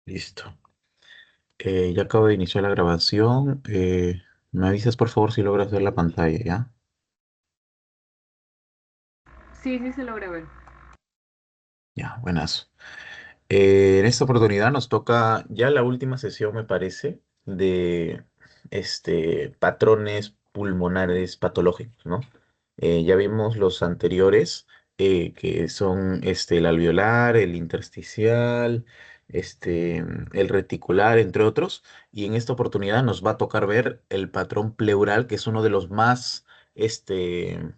Listo. Ya acabo de iniciar la grabación. Me avisas por favor si logras ver la pantalla, ¿ya? Sí, sí se logra ver. Ya, buenas. En esta oportunidad nos toca ya la última sesión, me parece, de patrones pulmonares patológicos, ¿no? Ya vimos los anteriores, que son el alveolar, el intersticial, el reticular, entre otros. Y en esta oportunidad nos va a tocar ver el patrón pleural, que es uno este,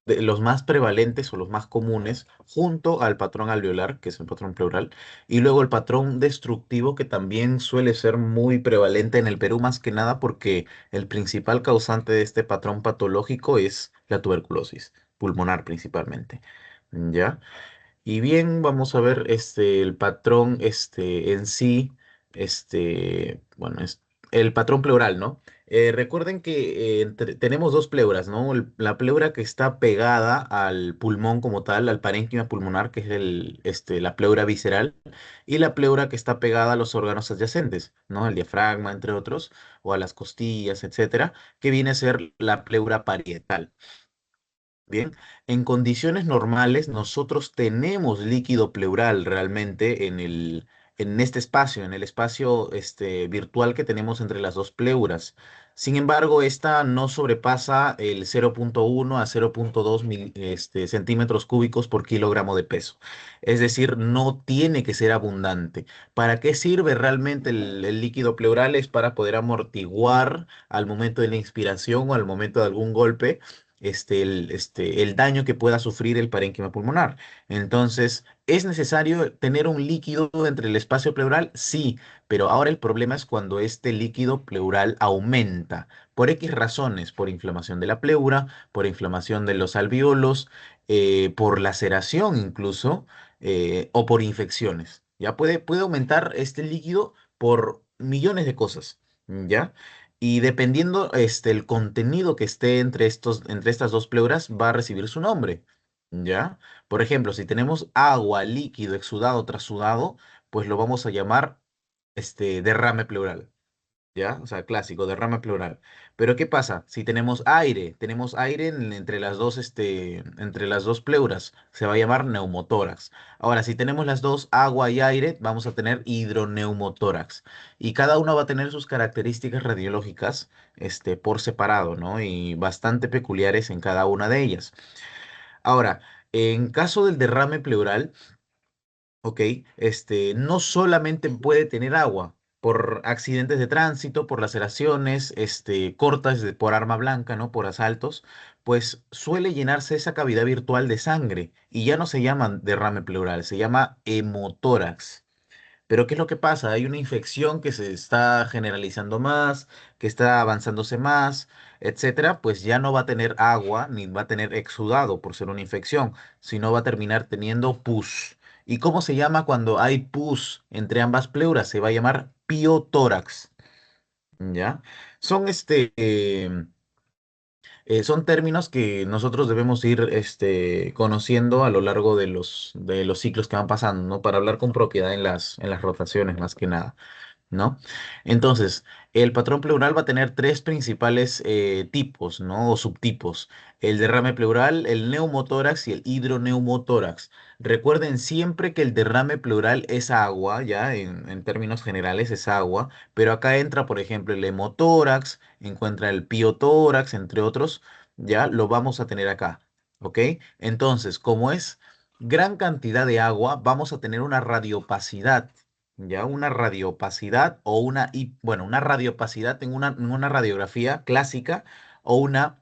de los más prevalentes o los más comunes, junto al patrón alveolar, que es el patrón pleural. Y luego el patrón destructivo, que también suele ser muy prevalente en el Perú, más que nada porque el principal causante de este patrón patológico es la tuberculosis pulmonar principalmente. ¿Ya? Y bien, vamos a ver el patrón en sí, bueno, es el patrón pleural, ¿no? Recuerden que tenemos dos pleuras, ¿no? La pleura que está pegada al pulmón como tal, al parénquima pulmonar, que es la pleura visceral, y la pleura que está pegada a los órganos adyacentes, ¿no? Al diafragma, entre otros, o a las costillas, etcétera, que viene a ser la pleura parietal. Bien, en condiciones normales nosotros tenemos líquido pleural realmente en este espacio, en el espacio virtual que tenemos entre las dos pleuras. Sin embargo, esta no sobrepasa el 0,1 a 0,2 centímetros cúbicos por kilogramo de peso. Es decir, no tiene que ser abundante. ¿Para qué sirve realmente el líquido pleural? Es para poder amortiguar al momento de la inspiración o al momento de algún golpe el daño que pueda sufrir el parénquima pulmonar. Entonces, ¿es necesario tener un líquido entre el espacio pleural? Sí, pero ahora el problema es cuando este líquido pleural aumenta por X razones, por inflamación de la pleura, por inflamación de los alveolos, por laceración incluso, o por infecciones. Ya puede aumentar este líquido por millones de cosas, ¿ya? Y dependiendo el contenido que esté entre estas dos pleuras, va a recibir su nombre. ¿Ya? Por ejemplo, si tenemos agua, líquido, exudado, trasudado, pues lo vamos a llamar derrame pleural. ¿Ya? O sea, clásico, derrame pleural. Pero ¿qué pasa? Si tenemos aire entre las dos pleuras, se va a llamar neumotórax. Ahora, si tenemos las dos, agua y aire, vamos a tener hidroneumotórax. Y cada uno va a tener sus características radiológicas, por separado, ¿no? Y bastante peculiares en cada una de ellas. Ahora, en caso del derrame pleural, ¿ok? No solamente puede tener agua por accidentes de tránsito, por laceraciones, cortas por arma blanca, ¿no? Por asaltos, pues suele llenarse esa cavidad virtual de sangre y ya no se llama derrame pleural, se llama hemotórax. Pero ¿qué es lo que pasa? Hay una infección que se está generalizando más, que está avanzándose más, etcétera, pues ya no va a tener agua ni va a tener exudado por ser una infección, sino va a terminar teniendo pus. ¿Y cómo se llama cuando hay pus entre ambas pleuras? Se va a llamar piotórax, ¿ya? Son son términos que nosotros debemos ir conociendo a lo largo de los ciclos que van pasando, ¿no? Para hablar con propiedad en en las rotaciones, más que nada. ¿No? Entonces, el patrón pleural va a tener tres principales tipos, ¿no? O subtipos. El derrame pleural, el neumotórax y el hidroneumotórax. Recuerden siempre que el derrame pleural es agua, ya en términos generales es agua, pero acá entra, por ejemplo, el hemotórax, encuentra el piotórax, entre otros, ya lo vamos a tener acá, ¿ok? Entonces, como es gran cantidad de agua, vamos a tener una radiopacidad. Ya una radiopacidad o bueno, una radiopacidad en una radiografía clásica o una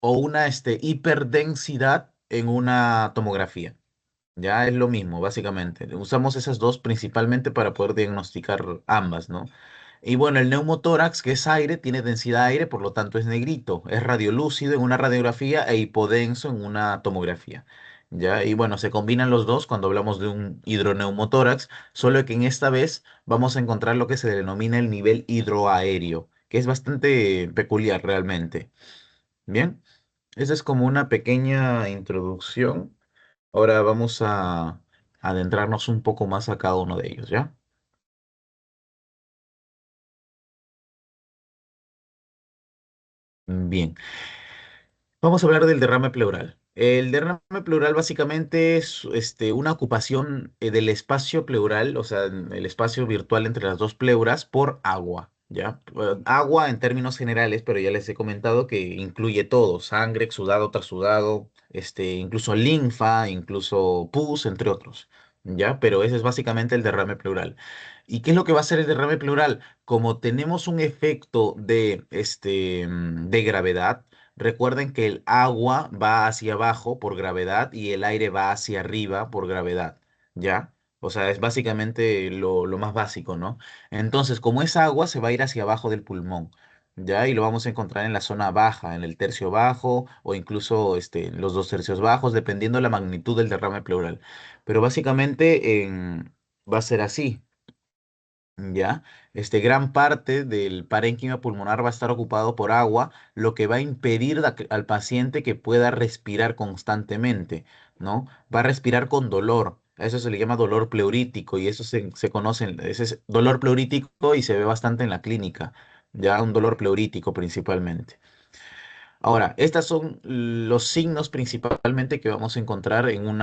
hiperdensidad en una tomografía. Ya es lo mismo, básicamente. Usamos esas dos principalmente para poder diagnosticar ambas, ¿no? Y bueno, el neumotórax, que es aire, tiene densidad de aire, por lo tanto es negrito. Es radiolúcido en una radiografía e hipodenso en una tomografía. ¿Ya? Y bueno, se combinan los dos cuando hablamos de un hidroneumotórax, solo que en esta vez vamos a encontrar lo que se denomina el nivel hidroaéreo, que es bastante peculiar realmente. Bien, esa es como una pequeña introducción. Ahora vamos a adentrarnos un poco más a cada uno de ellos, ¿ya? Bien. Vamos a hablar del derrame pleural. El derrame pleural básicamente es una ocupación del espacio pleural, o sea, el espacio virtual entre las dos pleuras por agua, ¿ya? Agua en términos generales, pero ya les he comentado que incluye todo, sangre, exudado, trasudado, incluso linfa, incluso pus, entre otros, ¿ya? Pero ese es básicamente el derrame pleural. ¿Y qué es lo que va a hacer el derrame pleural? Como tenemos un efecto de gravedad. Recuerden que el agua va hacia abajo por gravedad y el aire va hacia arriba por gravedad, ¿ya? O sea, es básicamente lo más básico, ¿no? Entonces, como es agua, se va a ir hacia abajo del pulmón, ¿ya? Y lo vamos a encontrar en la zona baja, en el tercio bajo o incluso en los dos tercios bajos, dependiendo de la magnitud del derrame pleural. Pero básicamente va a ser así. ¿Ya? Gran parte del parénquima pulmonar va a estar ocupado por agua, lo que va a impedir al paciente que pueda respirar constantemente, ¿no? Va a respirar con dolor. A eso se le llama dolor pleurítico y eso se conoce, ese es dolor pleurítico y se ve bastante en la clínica, ya un dolor pleurítico principalmente. Ahora, estos son los signos principalmente que vamos a encontrar en un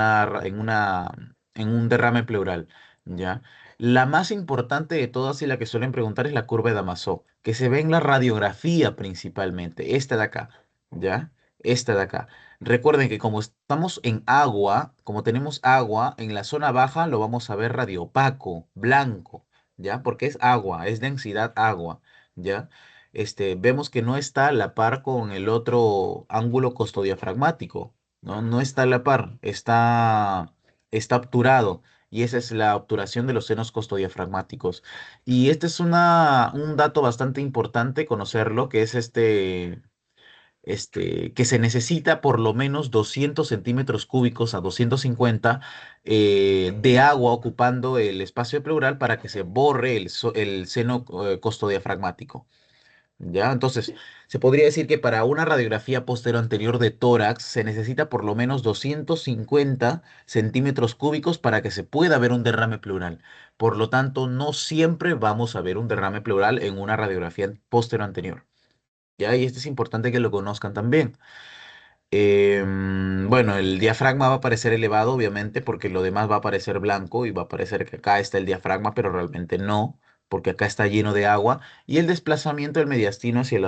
derrame pleural, ¿ya? La más importante de todas y la que suelen preguntar es la curva de Damasó, que se ve en la radiografía principalmente, esta de acá, ¿ya? Esta de acá. Recuerden que como estamos en agua, como tenemos agua, en la zona baja lo vamos a ver radiopaco, blanco, ¿ya? Porque es agua, es densidad agua, ¿ya? Vemos que no está a la par con el otro ángulo costodiafragmático, ¿no? No está a la par, está obturado, y esa es la obturación de los senos costodiafragmáticos. Y este es un dato bastante importante conocerlo, que es que se necesita por lo menos 200 centímetros cúbicos a 250 de agua ocupando el espacio pleural para que se borre el seno costodiafragmático. ¿Ya? Entonces, se podría decir que para una radiografía anterior de tórax se necesita por lo menos 250 centímetros cúbicos para que se pueda ver un derrame pleural. Por lo tanto, no siempre vamos a ver un derrame pleural en una radiografía anterior. ¿Ya? Y esto es importante que lo conozcan también. Bueno, el diafragma va a parecer elevado, obviamente, porque lo demás va a parecer blanco y va a parecer que acá está el diafragma, pero realmente no, porque acá está lleno de agua. Y el desplazamiento del mediastino hacia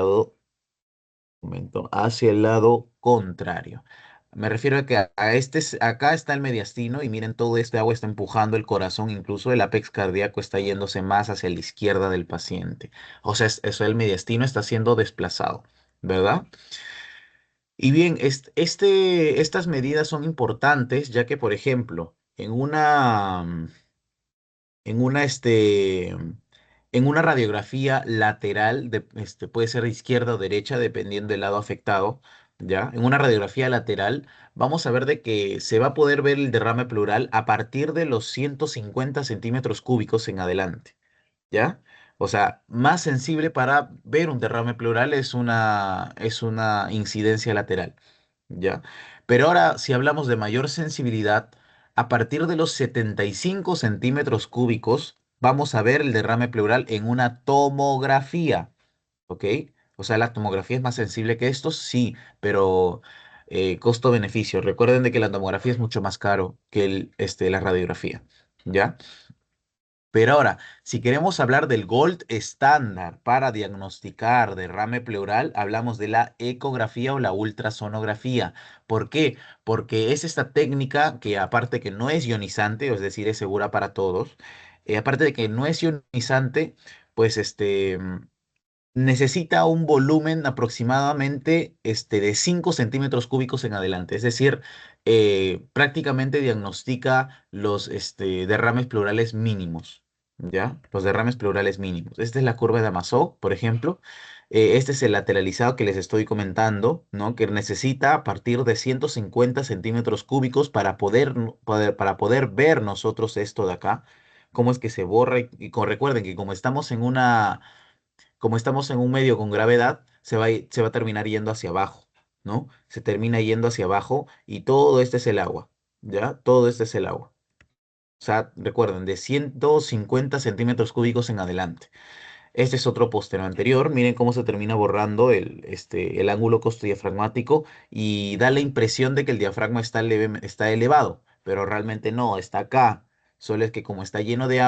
el lado contrario. Me refiero a que acá está el mediastino y miren, todo este agua está empujando el corazón, incluso el apex cardíaco está yéndose más hacia la izquierda del paciente. O sea, eso el mediastino está siendo desplazado, ¿verdad? Y bien, estas medidas son importantes ya que, por ejemplo, en una, en una radiografía lateral, puede ser izquierda o derecha, dependiendo del lado afectado, ¿ya? En una radiografía lateral, vamos a ver de que se va a poder ver el derrame pleural a partir de los 150 centímetros cúbicos en adelante. ¿Ya? O sea, más sensible para ver un derrame pleural es una incidencia lateral, ¿ya? Pero ahora, si hablamos de mayor sensibilidad, a partir de los 75 centímetros cúbicos, vamos a ver el derrame pleural en una tomografía, ¿ok? O sea, la tomografía es más sensible que esto, sí, pero costo-beneficio. Recuerden de que la tomografía es mucho más caro que la radiografía, ¿ya? Pero ahora, si queremos hablar del gold estándar para diagnosticar derrame pleural, hablamos de la ecografía o la ultrasonografía. ¿Por qué? Porque es esta técnica que aparte que no es ionizante, es decir, es segura para todos, aparte de que no es ionizante, pues necesita un volumen aproximadamente de 5 centímetros cúbicos en adelante. Es decir, prácticamente diagnostica los derrames pleurales mínimos. ¿Ya? Los derrames pleurales mínimos. Esta es la curva de Amasó, por ejemplo. Este es el lateralizado que les estoy comentando, ¿no? Que necesita a partir de 150 centímetros cúbicos para poder ver nosotros esto de acá. Cómo es que se borra. Recuerden que como estamos en un medio con gravedad, se va a terminar yendo hacia abajo, ¿no? Se termina yendo hacia abajo y todo este es el agua, ¿ya? Todo este es el agua. O sea, recuerden, de 150 centímetros cúbicos en adelante. Este es otro póster anterior. Miren cómo se termina borrando el ángulo costodiafragmático y da la impresión de que el diafragma está elevado, pero realmente no, está acá. Solo es que como está lleno de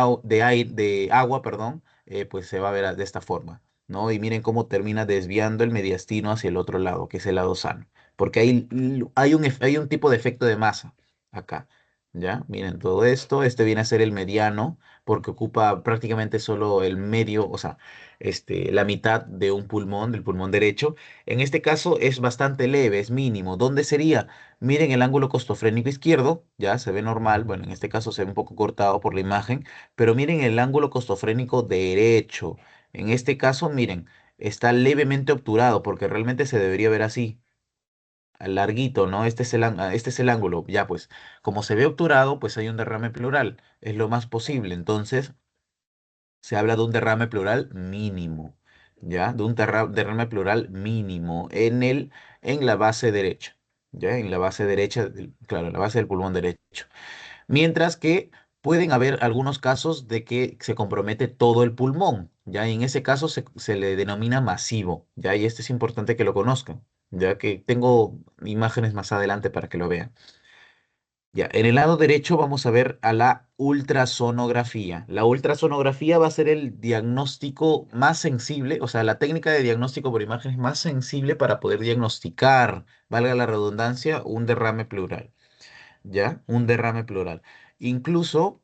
agua, perdón, pues se va a ver de esta forma, ¿no? Y miren cómo termina desviando el mediastino hacia el otro lado, que es el lado sano, porque hay un tipo de efecto de masa acá, ¿ya? Miren todo esto. Este viene a ser el mediano porque ocupa prácticamente solo el medio, o sea, la mitad de un pulmón, del pulmón derecho. En este caso es bastante leve, es mínimo. ¿Dónde sería? Miren el ángulo costofrénico izquierdo, ya se ve normal, bueno, en este caso se ve un poco cortado por la imagen, pero miren el ángulo costofrénico derecho. En este caso, miren, está levemente obturado porque realmente se debería ver así larguito, ¿no? Este es el ángulo. Ya, pues, como se ve obturado, pues hay un derrame pleural. Es lo más posible. Entonces, se habla de un derrame pleural mínimo, ¿ya? De un derrame pleural mínimo en la base derecha, ¿ya? En la base derecha, claro, en la base del pulmón derecho. Mientras que pueden haber algunos casos de que se compromete todo el pulmón, ¿ya? Y en ese caso se le denomina masivo, ¿ya? Y este es importante que lo conozcan, ya que tengo imágenes más adelante para que lo vean. Ya, en el lado derecho vamos a ver a la ultrasonografía. La ultrasonografía va a ser el diagnóstico más sensible, o sea, la técnica de diagnóstico por imágenes más sensible para poder diagnosticar, valga la redundancia, un derrame pleural. ¿Ya? Un derrame pleural. Incluso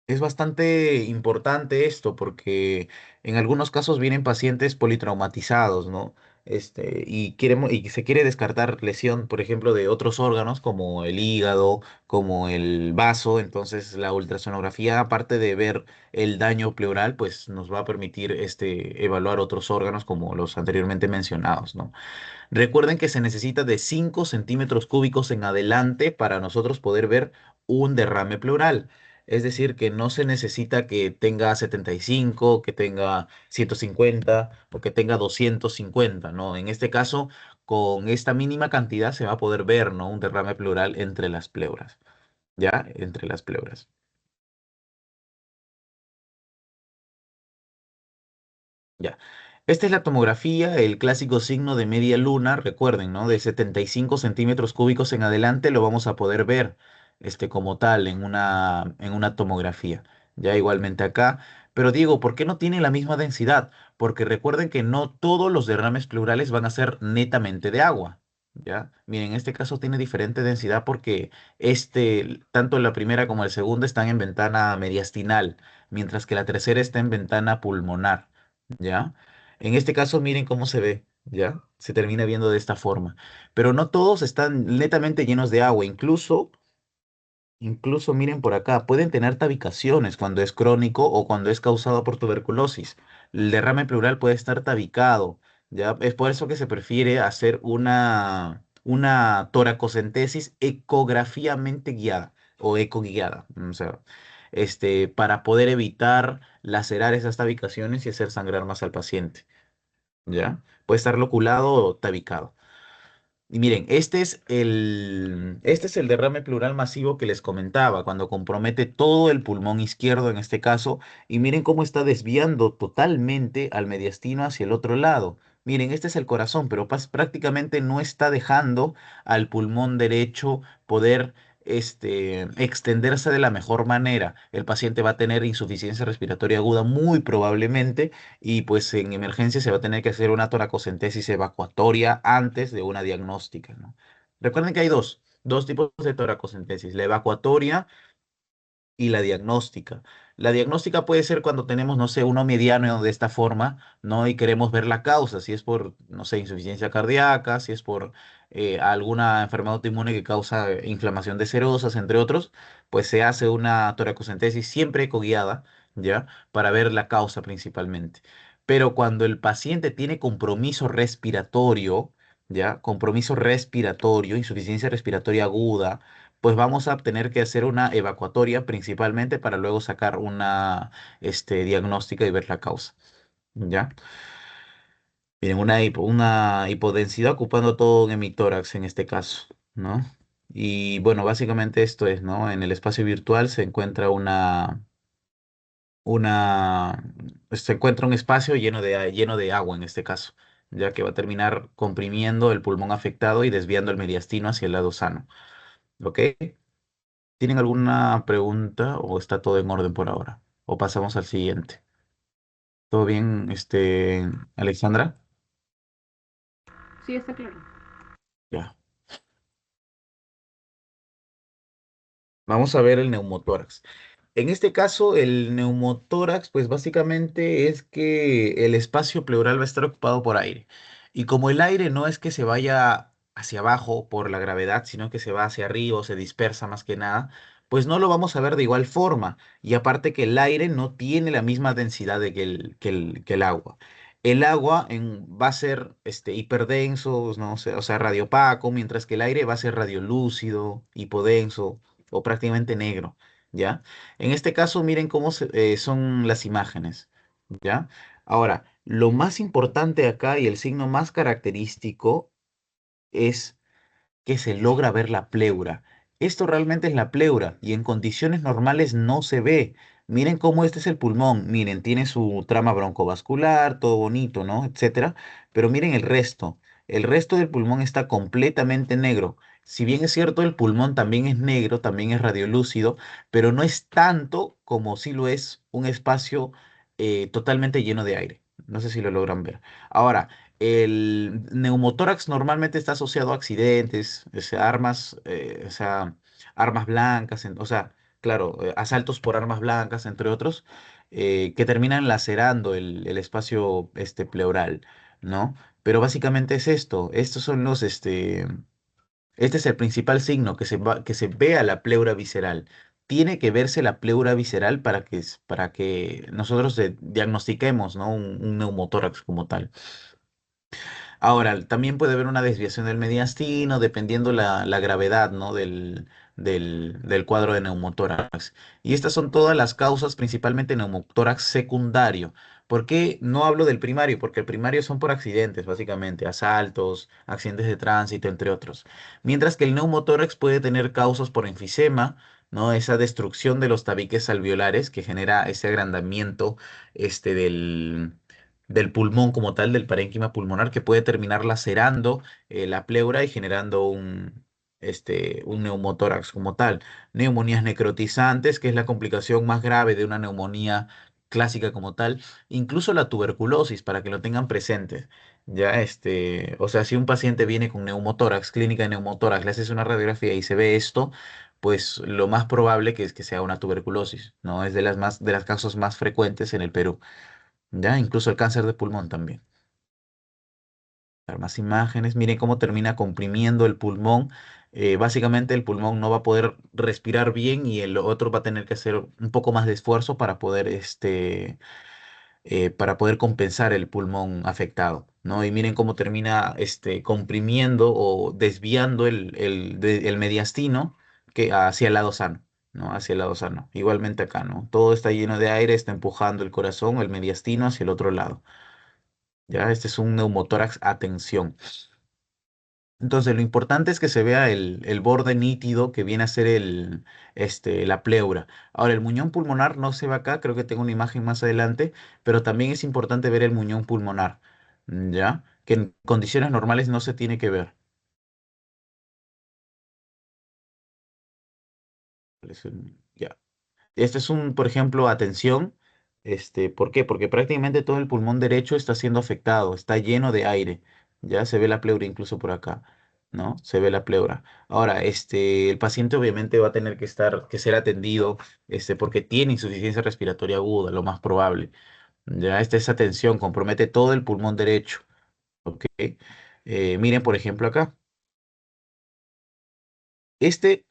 es bastante importante esto porque en algunos casos vienen pacientes politraumatizados, ¿no? Y se quiere descartar lesión, por ejemplo, de otros órganos como el hígado, como el vaso. Entonces, la ultrasonografía, aparte de ver el daño pleural, pues nos va a permitir evaluar otros órganos como los anteriormente mencionados, ¿no? Recuerden que se necesita de 5 centímetros cúbicos en adelante para nosotros poder ver un derrame pleural. Es decir, que no se necesita que tenga 75, que tenga 150 o que tenga 250, ¿no? En este caso, con esta mínima cantidad se va a poder ver, ¿no? Un derrame pleural entre las pleuras, ¿ya? Entre las pleuras. Ya. Esta es la tomografía, el clásico signo de media luna, recuerden, ¿no? De 75 centímetros cúbicos en adelante lo vamos a poder ver, como tal, en una tomografía. Ya igualmente acá. Pero digo, ¿por qué no tiene la misma densidad? Porque recuerden que no todos los derrames pleurales van a ser netamente de agua. ¿Ya? Miren, en este caso tiene diferente densidad porque tanto la primera como el segundo están en ventana mediastinal, mientras que la tercera está en ventana pulmonar. ¿Ya? En este caso, miren cómo se ve, ¿ya? Se termina viendo de esta forma. Pero no todos están netamente llenos de agua, incluso miren por acá, pueden tener tabicaciones cuando es crónico o cuando es causado por tuberculosis. El derrame pleural puede estar tabicado, ¿ya? Es por eso que se prefiere hacer una toracocentesis ecográficamente guiada o ecoguiada, o sea, para poder evitar lacerar esas tabicaciones y hacer sangrar más al paciente, ¿ya? Puede estar loculado o tabicado. Y miren, este es el derrame pleural masivo que les comentaba, cuando compromete todo el pulmón izquierdo en este caso, y miren cómo está desviando totalmente al mediastino hacia el otro lado. Miren, este es el corazón, pero prácticamente no está dejando al pulmón derecho poder extenderse de la mejor manera. El paciente va a tener insuficiencia respiratoria aguda muy probablemente y pues en emergencia se va a tener que hacer una toracocentesis evacuatoria antes de una diagnóstica, ¿no? Recuerden que hay dos tipos de toracocentesis, la evacuatoria y la diagnóstica. La diagnóstica puede ser cuando tenemos, no sé, uno mediano de esta forma, ¿no? Y queremos ver la causa, si es por, no sé, insuficiencia cardíaca, si es por alguna enfermedad autoinmune que causa inflamación de serosas, entre otros, pues se hace una toracocentesis siempre ecoguiada, ¿ya? Para ver la causa principalmente. Pero cuando el paciente tiene compromiso respiratorio, ¿ya? Compromiso respiratorio, insuficiencia respiratoria aguda, pues vamos a tener que hacer una evacuatoria principalmente para luego sacar una diagnóstica y ver la causa. ¿Ya? Miren, una hipodensidad ocupando todo un hemitórax en este caso, ¿no? Y bueno, básicamente esto es, ¿no? En el espacio virtual se encuentra una, se encuentra un espacio lleno de agua en este caso, ya que va a terminar comprimiendo el pulmón afectado y desviando el mediastino hacia el lado sano. ¿Ok? ¿Tienen alguna pregunta o está todo en orden por ahora? O pasamos al siguiente. ¿Todo bien, Alexandra? Sí, está claro. Ya. Vamos a ver el neumotórax. En este caso, el neumotórax, pues básicamente es que el espacio pleural va a estar ocupado por aire. Y como el aire no es que se vaya hacia abajo por la gravedad, sino que se va hacia arriba o se dispersa más que nada, pues no lo vamos a ver de igual forma. Y aparte que el aire no tiene la misma densidad que el agua. El agua va a ser hiperdenso, ¿no? O sea, radiopaco, mientras que el aire va a ser radiolúcido, hipodenso o prácticamente negro. ¿Ya? En este caso, miren cómo son las imágenes, ¿ya? Ahora, lo más importante acá y el signo más característico es que se logra ver la pleura. Esto realmente es la pleura y en condiciones normales no se ve. Miren cómo este es el pulmón. Miren, tiene su trama broncovascular, todo bonito, ¿no? Etcétera. Pero miren el resto. El resto del pulmón está completamente negro. Si bien es cierto, el pulmón también es negro, también es radiolúcido, pero no es tanto como si lo es un espacio totalmente lleno de aire. No sé si lo logran ver. Ahora, el neumotórax normalmente está asociado a accidentes, o sea, armas blancas, o sea, claro, asaltos por armas blancas, entre otros, que terminan lacerando el espacio pleural, ¿no? Pero básicamente es esto. Estos son este es el principal signo, que se vea la pleura visceral. Tiene que verse la pleura visceral para que nosotros diagnostiquemos, ¿no? Un neumotórax como tal. Ahora, también puede haber una desviación del mediastino dependiendo la gravedad, ¿no? del cuadro de neumotórax. Y estas son todas las causas, principalmente neumotórax secundario. ¿Por qué no hablo del primario? Porque el primario son por accidentes, básicamente, asaltos, accidentes de tránsito, entre otros. Mientras que el neumotórax puede tener causas por enfisema, ¿no? Esa destrucción de los tabiques alveolares que genera ese agrandamiento este, del del pulmón como tal, del parénquima pulmonar, que puede terminar lacerando la pleura y generando un neumotórax como tal. Neumonías necrotizantes, que es la complicación más grave de una neumonía clásica como tal. Incluso la tuberculosis, para que lo tengan presente. Ya, o sea, si un paciente viene con neumotórax, clínica de neumotórax, le haces una radiografía y se ve esto, pues lo más probable que es que sea una tuberculosis, ¿no? Es de las casos más frecuentes en el Perú. Ya, incluso el cáncer de pulmón también. A ver, más imágenes. Miren cómo termina comprimiendo el pulmón. Básicamente el pulmón no va a poder respirar bien y el otro va a tener que hacer un poco más de esfuerzo para poder compensar el pulmón afectado, ¿no? Y miren cómo termina comprimiendo o desviando el mediastino hacia el lado sano, ¿no? Hacia el lado sano. Igualmente acá, ¿no? Todo está lleno de aire, está empujando el corazón, el mediastino hacia el otro lado. Ya, este es un neumotórax a tensión. Entonces, lo importante es que se vea el borde nítido que viene a ser la pleura. Ahora, el muñón pulmonar no se ve acá, creo que tengo una imagen más adelante, pero también es importante ver el muñón pulmonar, ¿ya? Que en condiciones normales no se tiene que ver. Ya. Este es por ejemplo, atención. ¿Por qué? Porque prácticamente todo el pulmón derecho está siendo afectado, está lleno de aire. Ya se ve la pleura incluso por acá, ¿no? Se ve la pleura. Ahora, el paciente obviamente va a tener que ser atendido, porque tiene insuficiencia respiratoria aguda, lo más probable. Ya esa tensión compromete todo el pulmón derecho, ¿ok? Miren, por ejemplo, acá. Este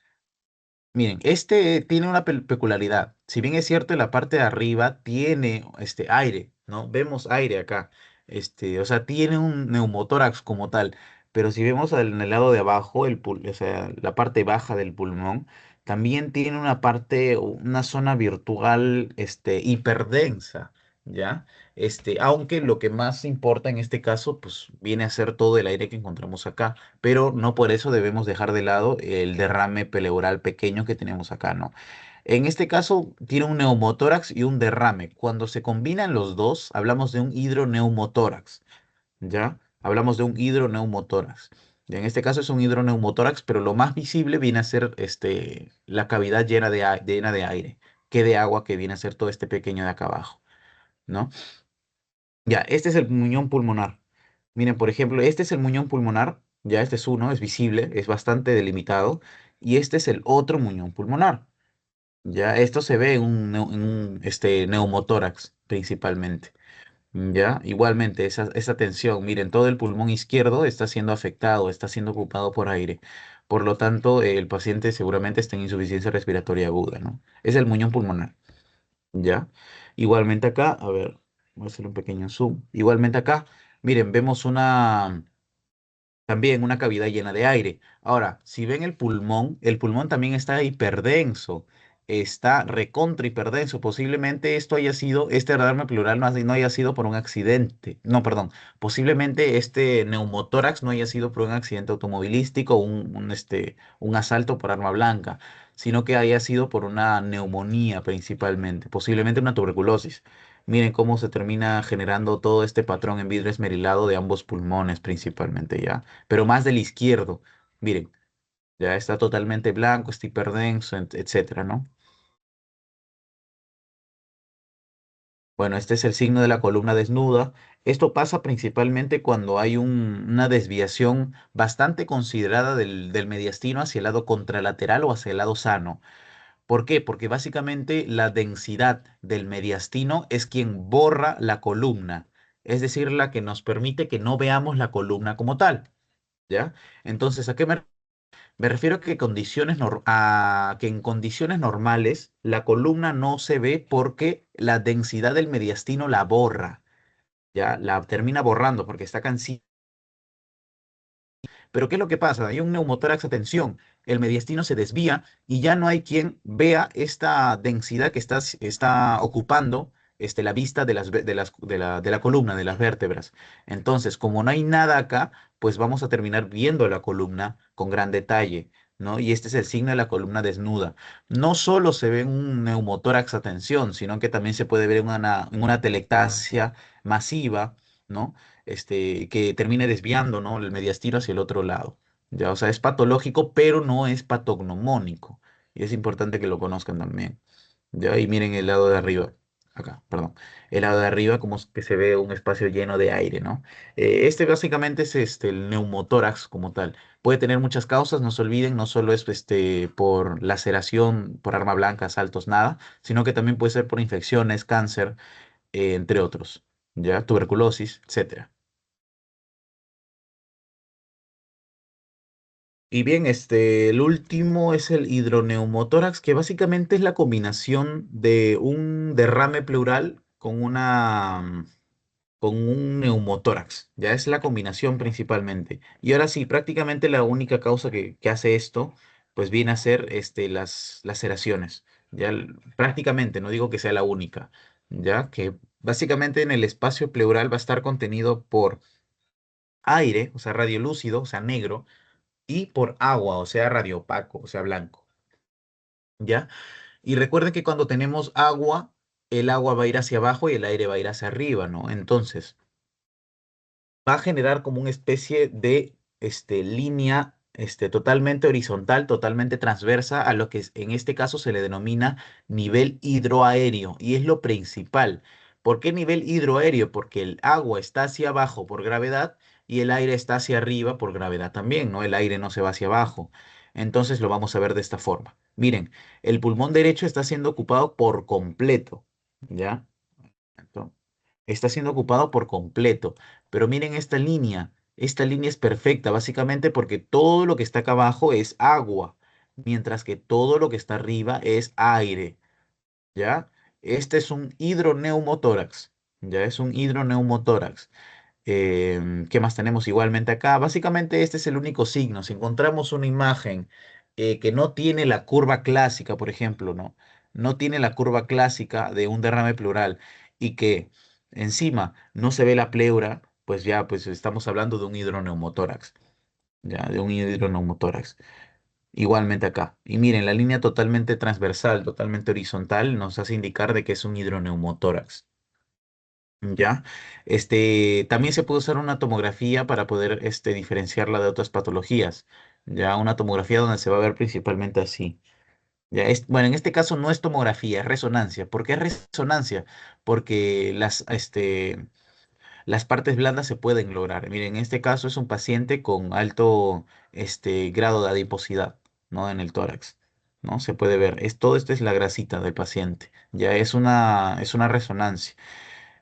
Miren, este tiene una peculiaridad. Si bien es cierto, en la parte de arriba tiene aire, ¿no? Vemos aire acá. O sea, tiene un neumotórax como tal. Pero si vemos en el lado de abajo, o sea, la parte baja del pulmón, también tiene una zona virtual, hiperdensa, ¿ya? Aunque lo que más importa en este caso, pues viene a ser todo el aire que encontramos acá, pero no por eso debemos dejar de lado el derrame pleural pequeño que tenemos acá, ¿no? En este caso, tiene un neumotórax y un derrame. Cuando se combinan los dos, hablamos de un hidroneumotórax. ¿Ya? Hablamos de un hidroneumotórax. Y en este caso es un hidroneumotórax, pero lo más visible viene a ser la cavidad llena de aire, que de agua que viene a ser todo este pequeño de acá abajo, ¿no? Ya, este es el muñón pulmonar. Miren, por ejemplo, este es el muñón pulmonar, ya este es uno, es visible, es bastante delimitado, y este es el otro muñón pulmonar. Ya, esto se ve en un neumotórax principalmente. Ya, igualmente, esa tensión, miren, todo el pulmón izquierdo está siendo afectado, está siendo ocupado por aire. Por lo tanto, el paciente seguramente está en insuficiencia respiratoria aguda, ¿no? Es el muñón pulmonar, ¿ya? Igualmente acá, a ver, voy a hacer un pequeño zoom. Igualmente acá, miren, vemos también una cavidad llena de aire. Ahora, si ven el pulmón también está hiperdenso, está recontra hiperdenso. Posiblemente esto haya sido, este derrame pleural no haya sido por un accidente. No, perdón. Posiblemente este neumotórax no haya sido por un accidente automovilístico o un asalto por arma blanca, sino que haya sido por una neumonía principalmente, posiblemente una tuberculosis. Miren cómo se termina generando todo este patrón en vidrio esmerilado de ambos pulmones principalmente, ¿ya? Pero más del izquierdo. Miren, ya está totalmente blanco, está hiperdenso, etcétera, ¿no? Bueno, este es el signo de la columna desnuda. Esto pasa principalmente cuando hay una desviación bastante considerada del mediastino hacia el lado contralateral o hacia el lado sano. ¿Por qué? Porque básicamente la densidad del mediastino es quien borra la columna, es decir, la que nos permite que no veamos la columna como tal, ¿ya? Entonces, ¿a qué me refiero a que, a que en condiciones normales la columna no se ve porque la densidad del mediastino la borra, ¿ya? La termina borrando porque está cansada. Pero ¿qué es lo que pasa? Hay un neumotórax a tensión, el mediastino se desvía y ya no hay quien vea esta densidad que está ocupando la vista de la columna, de las vértebras. Entonces, como no hay nada acá, pues vamos a terminar viendo la columna con gran detalle, ¿no? Y este es el signo de la columna desnuda. No solo se ve un neumotórax a tensión, sino que también se puede ver en una telectasia masiva, ¿no? Que termine desviando, ¿no? El mediastino hacia el otro lado. Ya, o sea, es patológico, pero no es patognomónico. Y es importante que lo conozcan también. Ya, y miren el lado de arriba. Acá, perdón. El lado de arriba, como es que se ve un espacio lleno de aire, ¿no? Este básicamente es el neumotórax como tal. Puede tener muchas causas, no se olviden, no solo es por laceración, por arma blanca, saltos, nada, sino que también puede ser por infecciones, cáncer, entre otros, ¿ya? Tuberculosis, etcétera. Y bien, el último es el hidroneumotórax, que básicamente es la combinación de un derrame pleural con un neumotórax. Ya es la combinación principalmente. Y ahora sí, prácticamente la única causa que hace esto, pues viene a ser las laceraciones. Prácticamente, no digo que sea la única, ya que básicamente en el espacio pleural va a estar contenido por aire, o sea, radiolúcido, o sea, negro y por agua, o sea, radiopaco, o sea, blanco, ¿ya? Y recuerden que cuando tenemos agua, el agua va a ir hacia abajo y el aire va a ir hacia arriba, ¿no? Entonces, va a generar como una especie de línea totalmente horizontal, totalmente transversa a lo que en este caso se le denomina nivel hidroaéreo y es lo principal. ¿Por qué nivel hidroaéreo? Porque el agua está hacia abajo por gravedad y el aire está hacia arriba por gravedad también, ¿no? El aire no se va hacia abajo. Entonces lo vamos a ver de esta forma. Miren, el pulmón derecho está siendo ocupado por completo, ¿ya? Está siendo ocupado por completo. Pero miren esta línea es perfecta, básicamente porque todo lo que está acá abajo es agua, mientras que todo lo que está arriba es aire, ¿ya? Este es un hidroneumotórax, ya es un hidroneumotórax. ¿Qué más tenemos igualmente acá? Básicamente este es el único signo. Si encontramos una imagen que no tiene la curva clásica, por ejemplo, ¿no? No tiene la curva clásica de un derrame pleural y que encima no se ve la pleura, pues ya pues estamos hablando de un hidroneumotórax, ya, de un hidroneumotórax. Igualmente acá. Y miren, la línea totalmente transversal, totalmente horizontal, nos hace indicar de que es un hidroneumotórax. ¿Ya? También se puede usar una tomografía para poder diferenciarla de otras patologías. Ya, una tomografía donde se va a ver principalmente así. Ya bueno, en este caso no es tomografía, es resonancia. ¿Por qué es resonancia? Porque las partes blandas se pueden lograr. Miren, en este caso es un paciente con alto grado de adiposidad, ¿no? En el tórax, ¿no? Se puede ver. Todo esto es la grasita del paciente. Ya es una resonancia.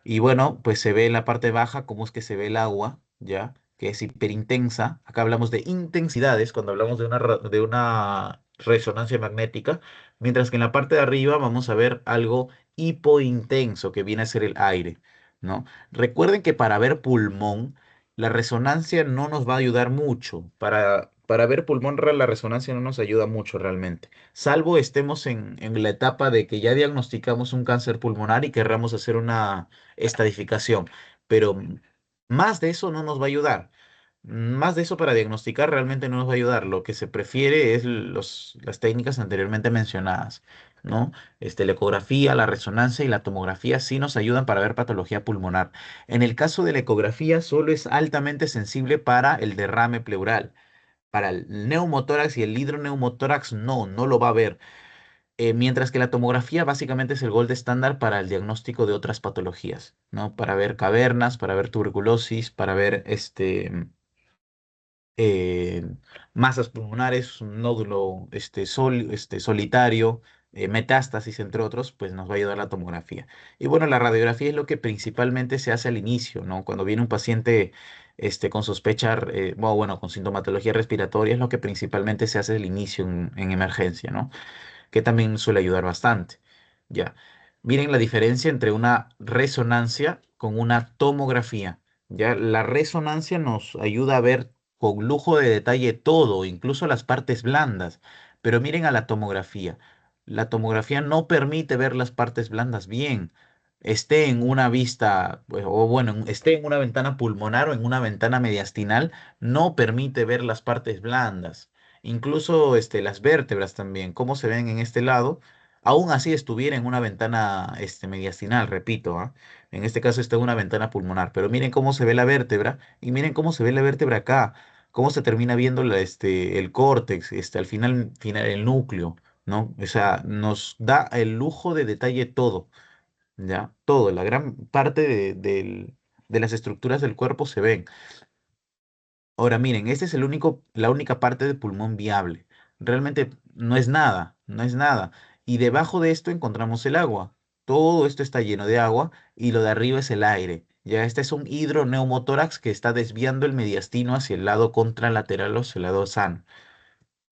Y bueno, pues se ve en la parte baja cómo es que se ve el agua, ¿ya? Que es hiperintensa. Acá hablamos de intensidades cuando hablamos de una resonancia magnética, mientras que en la parte de arriba vamos a ver algo hipointenso, que viene a ser el aire, ¿no? Recuerden que para ver pulmón, la resonancia no nos va a ayudar mucho. Para ver pulmón, la resonancia no nos ayuda mucho realmente, salvo estemos en la etapa de que ya diagnosticamos un cáncer pulmonar y querramos hacer una estadificación, pero más de eso no nos va a ayudar. Más de eso para diagnosticar realmente no nos va a ayudar. Lo que se prefiere es las técnicas anteriormente mencionadas, ¿no? La ecografía, la resonancia y la tomografía sí nos ayudan para ver patología pulmonar. En el caso de la ecografía, solo es altamente sensible para el derrame pleural. Para el neumotórax y el hidroneumotórax no lo va a ver. Mientras que la tomografía básicamente es el gold estándar para el diagnóstico de otras patologías, ¿no? Para ver cavernas, para ver tuberculosis, para ver eh, masas pulmonares, un nódulo solitario, metástasis, entre otros, pues nos va a ayudar la tomografía. Y bueno, la radiografía es lo que principalmente se hace al inicio, ¿no? Cuando viene un paciente con sospecha, bueno, con sintomatología respiratoria, es lo que principalmente se hace al inicio en emergencia, ¿no? Que también suele ayudar bastante. Ya. Miren la diferencia entre una resonancia con una tomografía. Ya, la resonancia nos ayuda a ver con lujo de detalle todo, incluso las partes blandas. Pero miren a la tomografía. La tomografía no permite ver las partes blandas bien. Esté en una vista, pues, o bueno, esté en una ventana pulmonar o en una ventana mediastinal, no permite ver las partes blandas. Incluso las vértebras también, cómo se ven en este lado, aún así estuviera en una ventana mediastinal, repito, ¿ah? En este caso está en una ventana pulmonar, pero miren cómo se ve la vértebra y miren cómo se ve la vértebra acá, cómo se termina viendo el córtex, al final el núcleo, ¿no? O sea, nos da el lujo de detalle todo, ¿ya? Todo, la gran parte de las estructuras del cuerpo se ven. Ahora miren, esta es la única parte de pulmón viable. Realmente no es nada, no es nada. Y debajo de esto encontramos el agua. Todo esto está lleno de agua y lo de arriba es el aire. Ya este es un hidroneumotórax que está desviando el mediastino hacia el lado contralateral o hacia el lado sano.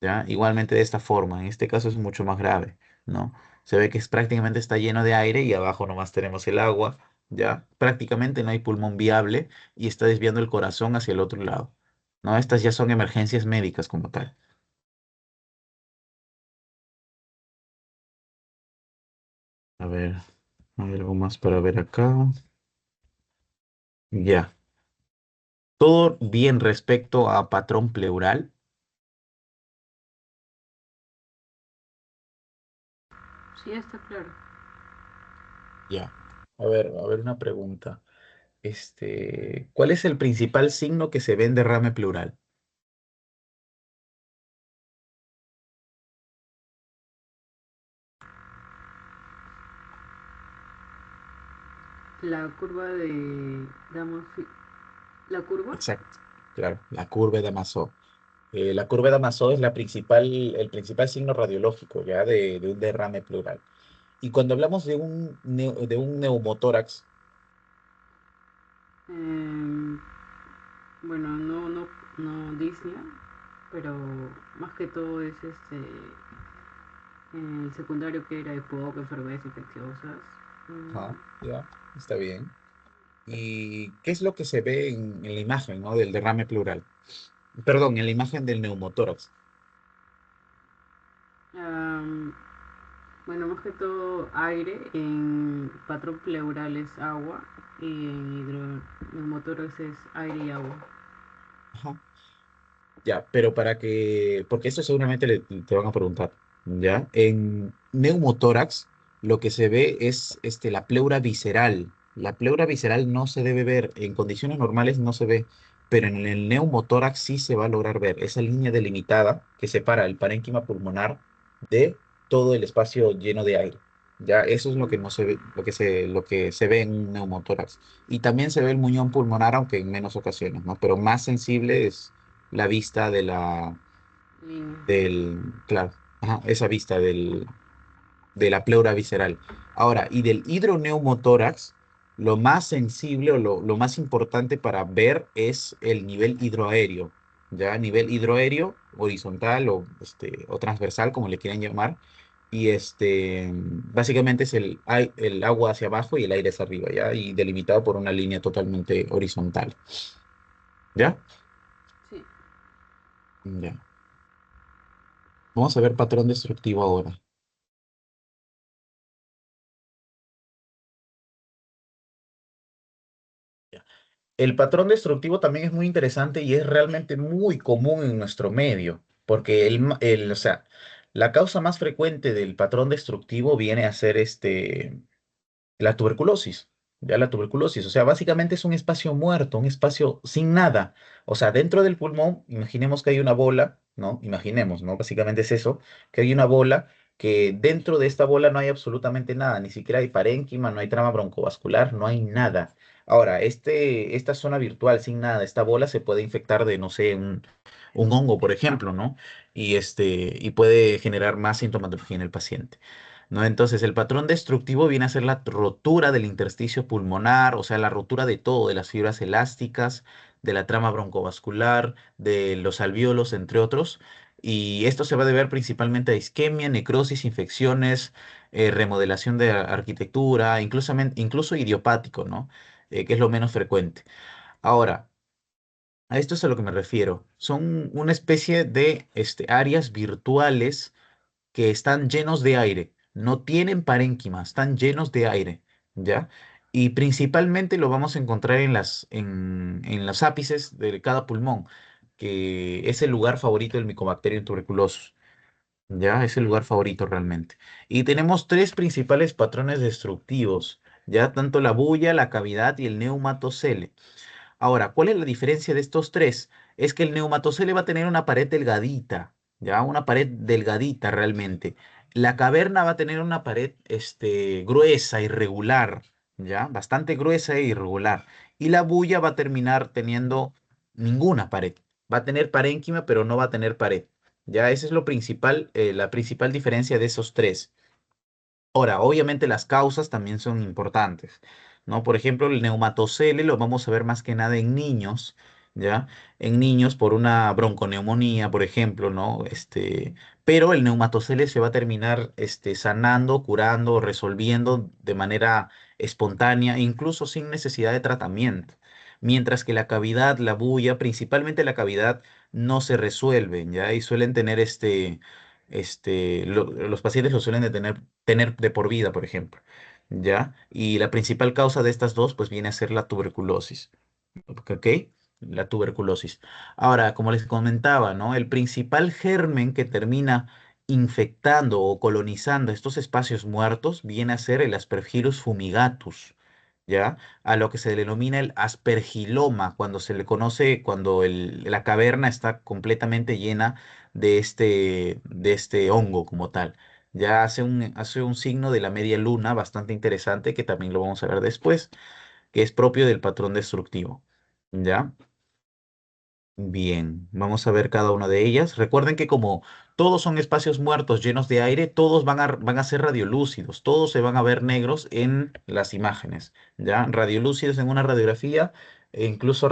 ¿Ya? Igualmente de esta forma. En este caso es mucho más grave, ¿no? Se ve que prácticamente está lleno de aire y abajo nomás tenemos el agua, ¿ya? Prácticamente no hay pulmón viable y está desviando el corazón hacia el otro lado, ¿no? Estas ya son emergencias médicas como tal. A ver, hay algo más para ver acá. Ya. Todo bien respecto a patrón pleural. Sí, está claro. Ya. A ver una pregunta. ¿Cuál es el principal signo que se ve en derrame pleural? La curva de Damos, la curva. Exacto, claro, la curva de Amasó. La curva de Amasó es el principal signo radiológico ya de un derrame pleural. Y cuando hablamos de un neumotórax, eh, bueno, no disnea, pero más que todo es el secundario que era EPOC, enfermedades infecciosas. ajá, ya, está bien. ¿Y qué es lo que se ve en la imagen, ¿no? Del derrame pleural? Perdón, en la imagen del neumotórax. Am, bueno, más que todo aire, en patrón pleural es agua y en hidroneumotórax es aire y agua. Ajá. Ya, pero porque esto seguramente te van a preguntar, ¿ya? En neumotórax lo que se ve es la pleura visceral. La pleura visceral no se debe ver, en condiciones normales no se ve, pero en el neumotórax sí se va a lograr ver esa línea delimitada que separa el parénquima pulmonar de todo el espacio lleno de aire. Ya, eso es lo que no se ve, lo que se ve en un neumotórax. Y también se ve el muñón pulmonar, aunque en menos ocasiones, ¿no? Pero más sensible es la vista Línea. claro, ajá, esa vista de la pleura visceral. Ahora, y del hidroneumotórax, lo más sensible o lo más importante para ver es el nivel hidroaéreo, ¿ya? Nivel hidroaéreo, horizontal o transversal, como le quieran llamar. Y básicamente es el agua hacia abajo y el aire hacia arriba, ¿ya? Y delimitado por una línea totalmente horizontal, ¿ya? Sí. Ya. Vamos a ver patrón destructivo ahora. El patrón destructivo también es muy interesante y es realmente muy común en nuestro medio, porque o sea, la causa más frecuente del patrón destructivo viene a ser la tuberculosis, ya la tuberculosis, o sea, básicamente es un espacio muerto, un espacio sin nada. O sea, dentro del pulmón, imaginemos que hay una bola, ¿no? Imaginemos, ¿no? Básicamente es eso, que hay una bola, que dentro de esta bola no hay absolutamente nada, ni siquiera hay parénquima, no hay trama broncovascular, no hay nada. Ahora, esta zona virtual sin nada, esta bola se puede infectar de, no sé, un hongo, por ejemplo, ¿no? Y puede generar más sintomatología en el paciente. ¿No? Entonces, el patrón destructivo viene a ser la rotura del intersticio pulmonar, o sea, la rotura de todo, de las fibras elásticas, de la trama broncovascular, de los alvéolos, entre otros. Y esto se va a deber principalmente a isquemia, necrosis, infecciones, remodelación de arquitectura, incluso idiopático, ¿no? Que es lo menos frecuente. Ahora, a esto es a lo que me refiero. Son una especie de áreas virtuales que están llenos de aire, no tienen parénquima, están llenos de aire, ¿ya? Y principalmente lo vamos a encontrar en los ápices de cada pulmón, que es el lugar favorito del Mycobacterium tuberculosis, ¿ya? Es el lugar favorito realmente. Y tenemos tres principales patrones destructivos, ¿ya? Tanto la bulla, la cavidad y el neumatocele. Ahora, ¿cuál es la diferencia de estos tres? Es que el neumatocele va a tener una pared delgadita, ¿ya? Una pared delgadita realmente. La caverna va a tener una pared, gruesa, irregular, ¿ya? Bastante gruesa e irregular. Y la bulla va a terminar teniendo ninguna pared. Va a tener parénquima, pero no va a tener pared. Ya, esa es la principal diferencia de esos tres. Ahora, obviamente las causas también son importantes, ¿no? Por ejemplo, el neumatocele lo vamos a ver más que nada en niños, ¿ya? En niños por una bronconeumonía, por ejemplo, ¿no? Pero el neumatocele se va a terminar, sanando, curando, resolviendo de manera espontánea, incluso sin necesidad de tratamiento. Mientras que la cavidad, la bulla, principalmente la cavidad, no se resuelven, ¿ya? Y suelen tener los pacientes lo suelen de tener de por vida, por ejemplo, ¿ya? Y la principal causa de estas dos, pues viene a ser la tuberculosis, ¿ok? La tuberculosis. Ahora, como les comentaba, ¿no? El principal germen que termina infectando o colonizando estos espacios muertos viene a ser el Aspergillus fumigatus, ¿ya? A lo que se denomina el aspergiloma, cuando se le conoce, cuando la caverna está completamente llena de este hongo como tal. Ya hace un signo de la media luna bastante interesante que también lo vamos a ver después, que es propio del patrón destructivo. ¿Ya? Bien, vamos a ver cada una de ellas. Recuerden que como todos son espacios muertos llenos de aire, todos van a ser radiolúcidos, todos se van a ver negros en las imágenes, ¿ya? Radiolúcidos en una radiografía e incluso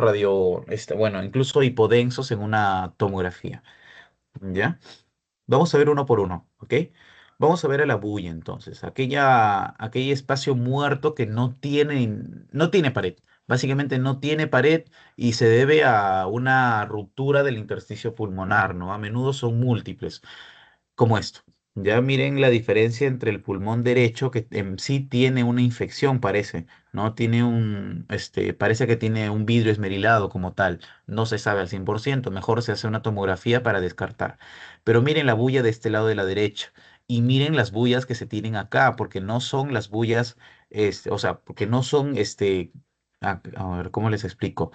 bueno, incluso hipodensos en una tomografía, ¿ya? Vamos a ver uno por uno, ¿ok? Vamos a ver a la bulla entonces, aquel espacio muerto que no tiene pared. Básicamente no tiene pared y se debe a una ruptura del intersticio pulmonar, ¿no? A menudo son múltiples, como esto. Ya miren la diferencia entre el pulmón derecho, que en sí tiene una infección, parece, ¿no? Tiene parece que tiene un vidrio esmerilado como tal. No se sabe al 100%, mejor se hace una tomografía para descartar. Pero miren la bulla de este lado de la derecha y miren las bullas que se tienen acá, porque no son las bullas, o sea, porque no son, a ver, ¿cómo les explico?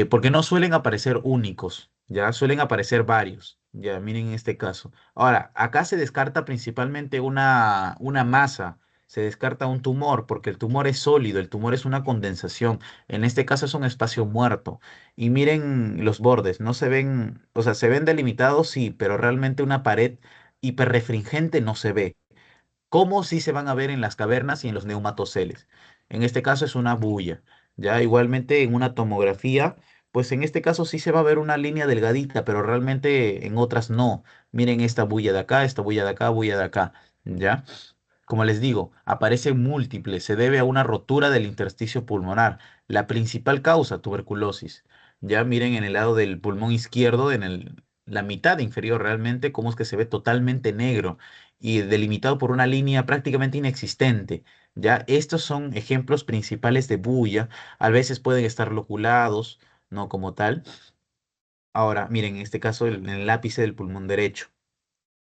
Porque no suelen aparecer únicos, ya suelen aparecer varios, ya miren en este caso. Ahora, acá se descarta principalmente una masa, se descarta un tumor, porque el tumor es sólido, el tumor es una condensación, en este caso es un espacio muerto. Y miren los bordes, no se ven, o sea, se ven delimitados, sí, pero realmente una pared hiperrefringente no se ve como si se van a ver en las cavernas y en los neumatoceles. En este caso es una bulla. Ya igualmente en una tomografía, pues en este caso sí se va a ver una línea delgadita, pero realmente en otras no. Miren esta bulla de acá, esta bulla de acá, bulla de acá. ¿Ya? Como les digo, aparece múltiple, se debe a una rotura del intersticio pulmonar. La principal causa, tuberculosis. Ya miren en el lado del pulmón izquierdo, la mitad inferior realmente, cómo es que se ve totalmente negro y delimitado por una línea prácticamente inexistente. Ya estos son ejemplos principales de bulla. A veces pueden estar loculados, no como tal. Ahora, miren, en este caso el ápice del pulmón derecho.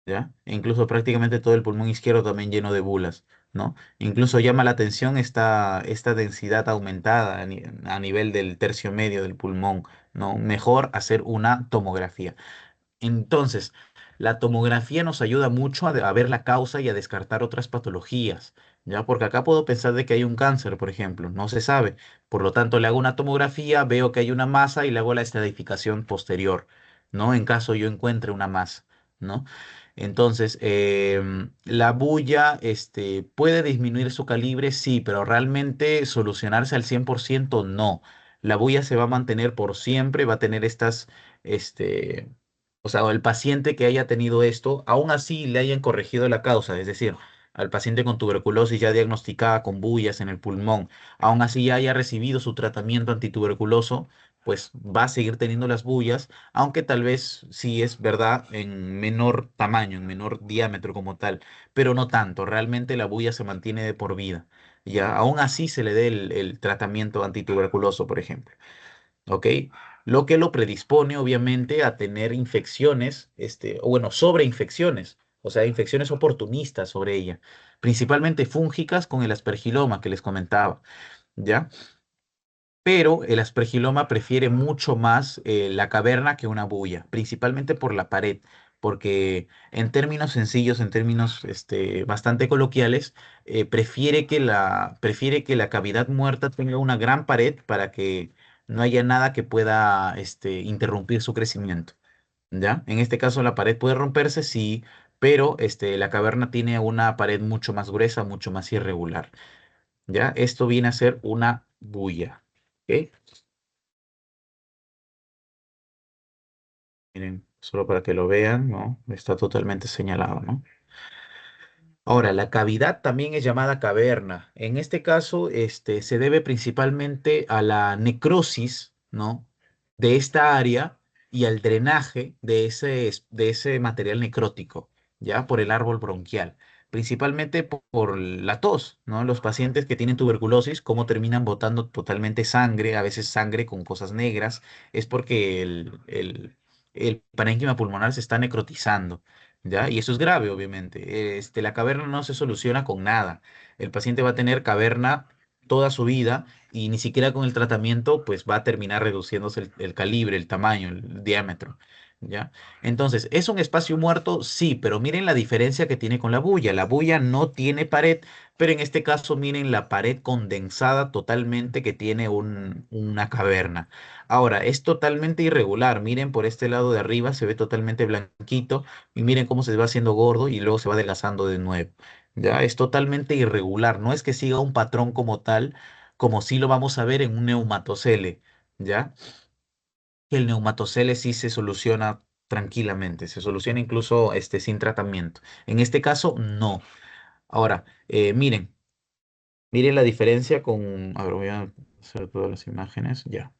¿Ya? E incluso prácticamente todo el pulmón izquierdo también lleno de bulas, ¿no? Incluso llama la atención esta densidad aumentada a nivel del tercio medio del pulmón, ¿no? Mejor hacer una tomografía. Entonces, la tomografía nos ayuda mucho a ver la causa y a descartar otras patologías, ¿ya? Porque acá puedo pensar de que hay un cáncer, por ejemplo, no se sabe. Por lo tanto, le hago una tomografía, veo que hay una masa y le hago la estratificación posterior, ¿no? En caso yo encuentre una masa, ¿no? Entonces, la bulla, puede disminuir su calibre, sí, pero realmente solucionarse al 100% no. La bulla se va a mantener por siempre, va a tener este, o sea, o el paciente que haya tenido esto, aún así le hayan corregido la causa, es decir, al paciente con tuberculosis ya diagnosticada con bullas en el pulmón, aún así ya haya recibido su tratamiento antituberculoso, pues va a seguir teniendo las bullas, aunque tal vez sí es verdad en menor tamaño, en menor diámetro como tal, pero no tanto, realmente la bulla se mantiene de por vida. Ya, aún así se le dé el tratamiento antituberculoso, por ejemplo. ¿Ok? Lo que lo predispone, obviamente, a tener infecciones, o bueno, sobreinfecciones, o sea, infecciones oportunistas sobre ella, principalmente fúngicas con el aspergiloma que les comentaba, ¿ya? Pero el aspergiloma prefiere mucho más la caverna que una bulla, principalmente por la pared, porque en términos sencillos, en términos bastante coloquiales, prefiere que la cavidad muerta tenga una gran pared para que no haya nada que pueda interrumpir su crecimiento. ¿Ya? En este caso la pared puede romperse, sí, pero la caverna tiene una pared mucho más gruesa, mucho más irregular. ¿Ya? Esto viene a ser una bulla. ¿Ok? Miren, solo para que lo vean, ¿no? Está totalmente señalado, ¿no? Ahora, la cavidad también es llamada caverna. En este caso, se debe principalmente a la necrosis, ¿no? De esta área y al drenaje de ese material necrótico, ¿ya? Por el árbol bronquial. Principalmente por la tos, ¿no? Los pacientes que tienen tuberculosis, cómo terminan botando totalmente sangre, a veces sangre con cosas negras, es porque el parénquima pulmonar se está necrotizando. ¿Ya? Y eso es grave, obviamente. La caverna no se soluciona con nada. El paciente va a tener caverna toda su vida y ni siquiera con el tratamiento, pues va a terminar reduciéndose el calibre, el tamaño, el diámetro. ¿Ya? Entonces, ¿es un espacio muerto? Sí, pero miren la diferencia que tiene con la bulla. La bulla no tiene pared, pero en este caso miren la pared condensada totalmente que tiene una caverna. Ahora, es totalmente irregular. Miren por este lado de arriba, se ve totalmente blanquito y miren cómo se va haciendo gordo y luego se va adelgazando de nuevo. Ya es totalmente irregular, no es que siga un patrón como tal, como si lo vamos a ver en un neumatocele, ¿ya? El neumatocele sí se soluciona tranquilamente, se soluciona incluso sin tratamiento. En este caso, no. Ahora, miren la diferencia con, a ver, voy a hacer todas las imágenes, ya.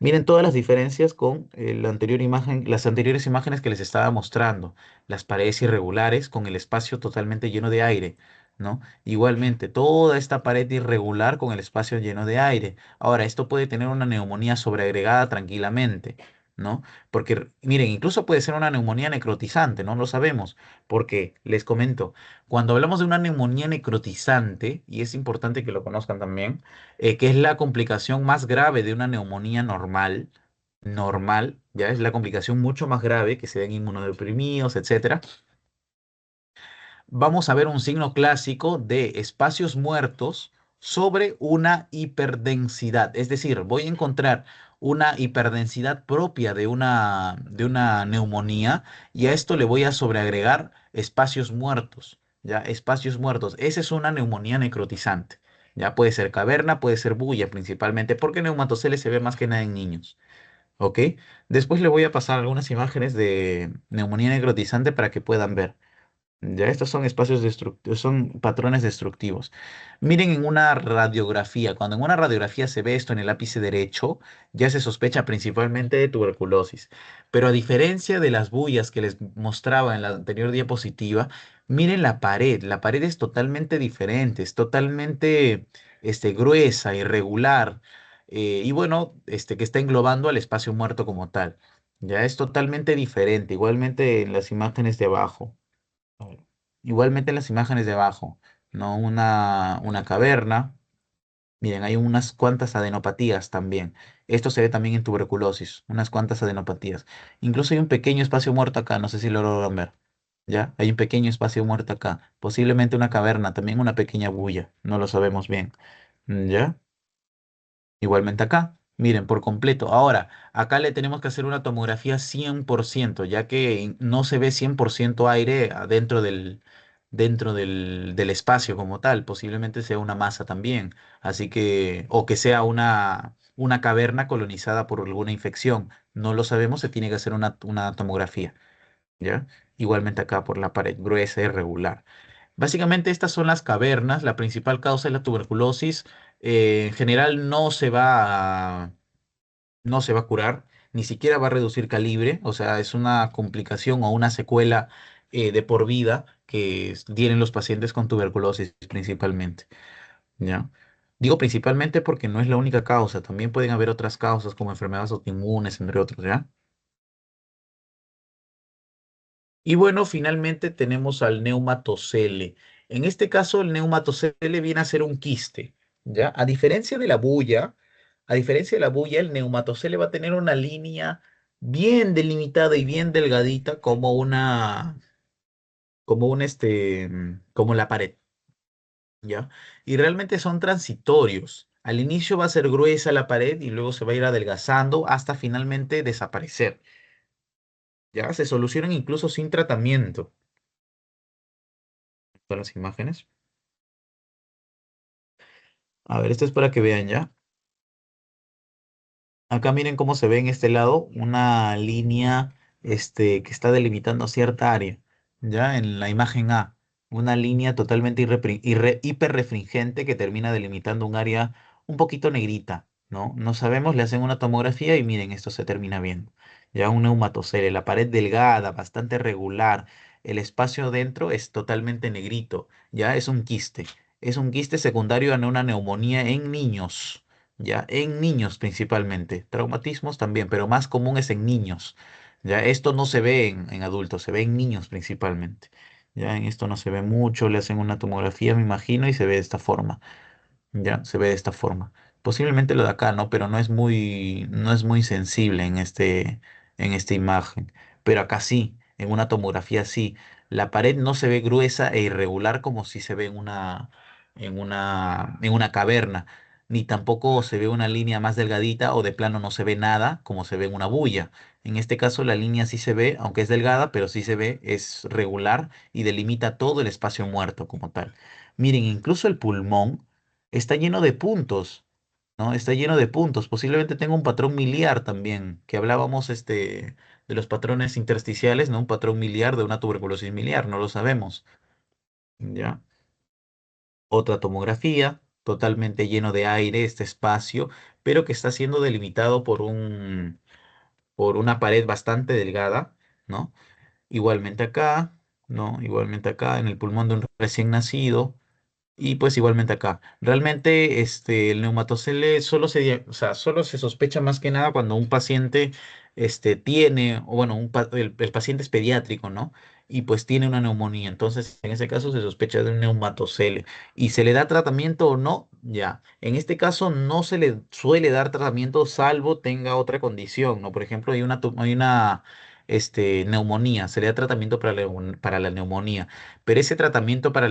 Miren todas las diferencias con la anterior imagen, las anteriores imágenes que les estaba mostrando. Las paredes irregulares con el espacio totalmente lleno de aire, ¿no? Igualmente, toda esta pared irregular con el espacio lleno de aire. Ahora, esto puede tener una neumonía sobreagregada tranquilamente, ¿no? Porque, miren, incluso puede ser una neumonía necrotizante, no lo sabemos. Porque, les comento, cuando hablamos de una neumonía necrotizante, y es importante que lo conozcan también, que es la complicación más grave de una neumonía normal, ya es la complicación mucho más grave que se den inmunodeprimidos, etcétera. Vamos a ver un signo clásico de espacios muertos sobre una hiperdensidad. Es decir, voy a encontrar una hiperdensidad propia de una neumonía y a esto le voy a sobreagregar espacios muertos. Ya, espacios muertos. Esa es una neumonía necrotizante. Ya puede ser caverna, puede ser bulla principalmente, porque neumatoceles se ve más que nada en niños. ¿Ok? Después le voy a pasar algunas imágenes de neumonía necrotizante para que puedan ver. Ya estos son espacios destructivos, son patrones destructivos. Miren en una radiografía, cuando en una radiografía se ve esto en el ápice derecho, ya se sospecha principalmente de tuberculosis. Pero a diferencia de las bullas que les mostraba en la anterior diapositiva, miren la pared es totalmente diferente, es totalmente gruesa, irregular, y bueno, que está englobando al espacio muerto como tal. Ya es totalmente diferente, igualmente en las imágenes de abajo. Igualmente en las imágenes de abajo, ¿no? Una caverna. Miren, hay unas cuantas adenopatías también. Esto se ve también en tuberculosis, unas cuantas adenopatías. Incluso hay un pequeño espacio muerto acá, no sé si lo logran ver. ¿Ya? Hay un pequeño espacio muerto acá. Posiblemente una caverna, también una pequeña bulla. No lo sabemos bien. ¿Ya? Igualmente acá, miren, por completo. Ahora, acá le tenemos que hacer una tomografía 100%, ya que no se ve 100% aire dentro del espacio como tal. Posiblemente sea una masa también. Así que, o que sea una caverna colonizada por alguna infección. No lo sabemos, se tiene que hacer una tomografía, ¿ya? Igualmente acá por la pared gruesa y irregular. Básicamente estas son las cavernas. La principal causa es la tuberculosis. En general no se va a curar, ni siquiera va a reducir calibre. O sea, es una complicación o una secuela de por vida que tienen los pacientes con tuberculosis principalmente. ¿Ya? Digo principalmente porque no es la única causa. También pueden haber otras causas como enfermedades autoinmunes, entre otros, ¿ya? Y bueno, finalmente tenemos al neumatocele. En este caso, el neumatocele viene a ser un quiste, ¿ya? A diferencia de la bulla, el neumatocele va a tener una línea bien delimitada y bien delgadita como la pared, ¿ya? Y realmente son transitorios. Al inicio va a ser gruesa la pared y luego se va a ir adelgazando hasta finalmente desaparecer, ¿ya? Se solucionan incluso sin tratamiento. Son las imágenes. A ver, esto es para que vean ya. Acá miren cómo se ve en este lado una línea que está delimitando cierta área. Ya en la imagen A, una línea totalmente hiperrefringente que termina delimitando un área un poquito negrita, ¿no? No sabemos, le hacen una tomografía y miren, esto se termina viendo. Ya un neumatocele, la pared delgada, bastante regular, el espacio dentro es totalmente negrito, ya es un quiste. Es un quiste secundario a una neumonía en niños. Ya, en niños principalmente, traumatismos también, pero más común es en niños. Ya, esto no se ve en adultos, se ve en niños principalmente. Ya, en esto no se ve mucho, le hacen una tomografía, me imagino, y se ve de esta forma. Ya, se ve de esta forma. Posiblemente lo de acá, ¿no? Pero no es muy sensible en esta imagen. Pero acá sí, en una tomografía sí. La pared no se ve gruesa e irregular como si se ve en una caverna. Ni tampoco se ve una línea más delgadita o de plano no se ve nada como se ve en una bulla. En este caso la línea sí se ve, aunque es delgada, pero sí se ve, es regular y delimita todo el espacio muerto como tal. Miren, incluso el pulmón está lleno de puntos, ¿no? Está lleno de puntos. Posiblemente tenga un patrón miliar también, que hablábamos de los patrones intersticiales, ¿no? Un patrón miliar de una tuberculosis miliar, no lo sabemos. ¿Ya? Otra tomografía. totalmente lleno de aire este espacio, pero que está siendo delimitado por una pared bastante delgada, ¿no? Igualmente acá, ¿no? Igualmente acá en el pulmón de un recién nacido. Y pues igualmente acá. Realmente el neumatocele o sea, solo se sospecha más que nada cuando un paciente tiene, o bueno, el paciente es pediátrico, ¿no? Y pues tiene una neumonía. Entonces, en ese caso se sospecha de un neumatocele. ¿Y se le da tratamiento o no? Ya. En este caso no se le suele dar tratamiento salvo tenga otra condición, ¿no? Por ejemplo, hay una neumonía. Se le da tratamiento para la neumonía. Pero ese tratamiento para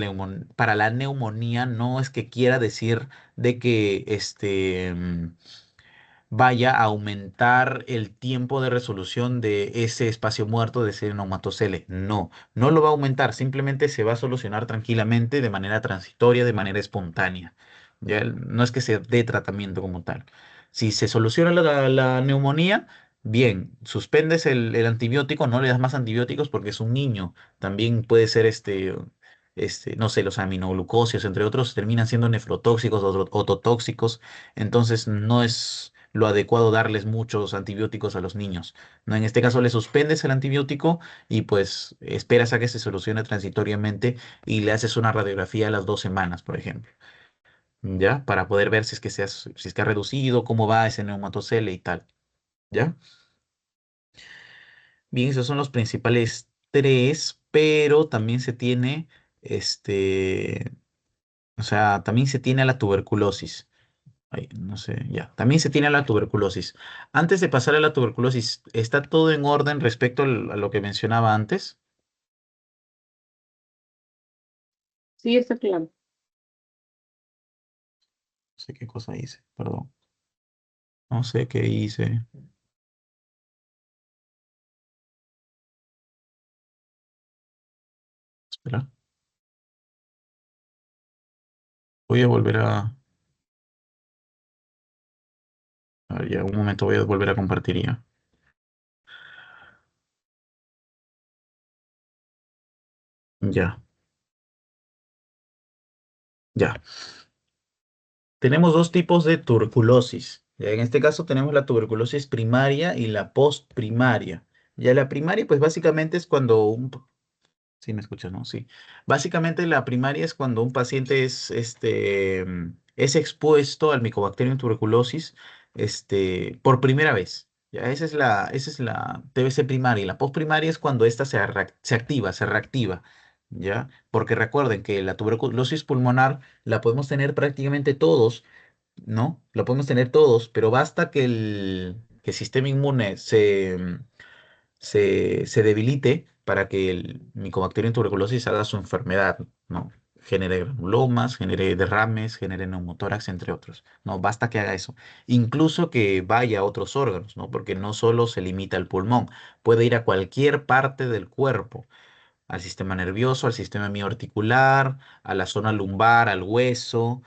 la neumonía no es que quiera decir de que vaya a aumentar el tiempo de resolución de ese espacio muerto de ese neumatocele. No, no lo va a aumentar, simplemente se va a solucionar tranquilamente de manera transitoria, de manera espontánea. No es que se dé tratamiento como tal. Si se soluciona la neumonía, bien, suspendes el antibiótico, no le das más antibióticos porque es un niño. También puede ser no sé, los aminoglucósidos, entre otros, terminan siendo nefrotóxicos o ototóxicos. Entonces no es lo adecuado darles muchos antibióticos a los niños, ¿no? En este caso le suspendes el antibiótico y pues esperas a que se solucione transitoriamente y le haces una radiografía a las 2 semanas, por ejemplo, ¿ya? Para poder ver si es que ha reducido, cómo va ese neumatocele y tal, ¿ya? Bien, esos son los principales tres, pero también se tiene, este, o sea, también se tiene a la tuberculosis. Ay, no sé, ya. También se tiene la tuberculosis. Antes de pasar a la tuberculosis, ¿está todo en orden respecto a lo que mencionaba antes? Sí, está claro. No sé qué cosa hice, perdón. No sé qué hice. Espera. Voy a volver a ver, ya, un momento, voy a volver a compartir ya. Ya, ya. Tenemos dos tipos de tuberculosis. Ya, en este caso tenemos la tuberculosis primaria y la postprimaria. Ya la primaria, pues básicamente es cuando sí, me escuchas, ¿no? Sí. Básicamente la primaria es cuando un paciente es expuesto al Mycobacterium tuberculosis, por primera vez. Ya, debe ser primaria. La postprimaria es cuando esta se activa, se reactiva. ¿Ya? Porque recuerden que la tuberculosis pulmonar la podemos tener prácticamente todos, ¿no? La podemos tener todos, pero basta que el sistema inmune se debilite para que el Mycobacterium tuberculosis haga su enfermedad, ¿no? Genere granulomas, genere derrames, genere neumotórax, entre otros. No, basta que haga eso. Incluso que vaya a otros órganos, ¿no? Porque no solo se limita al pulmón, puede ir a cualquier parte del cuerpo, al sistema nervioso, al sistema mioarticular, a la zona lumbar, al hueso,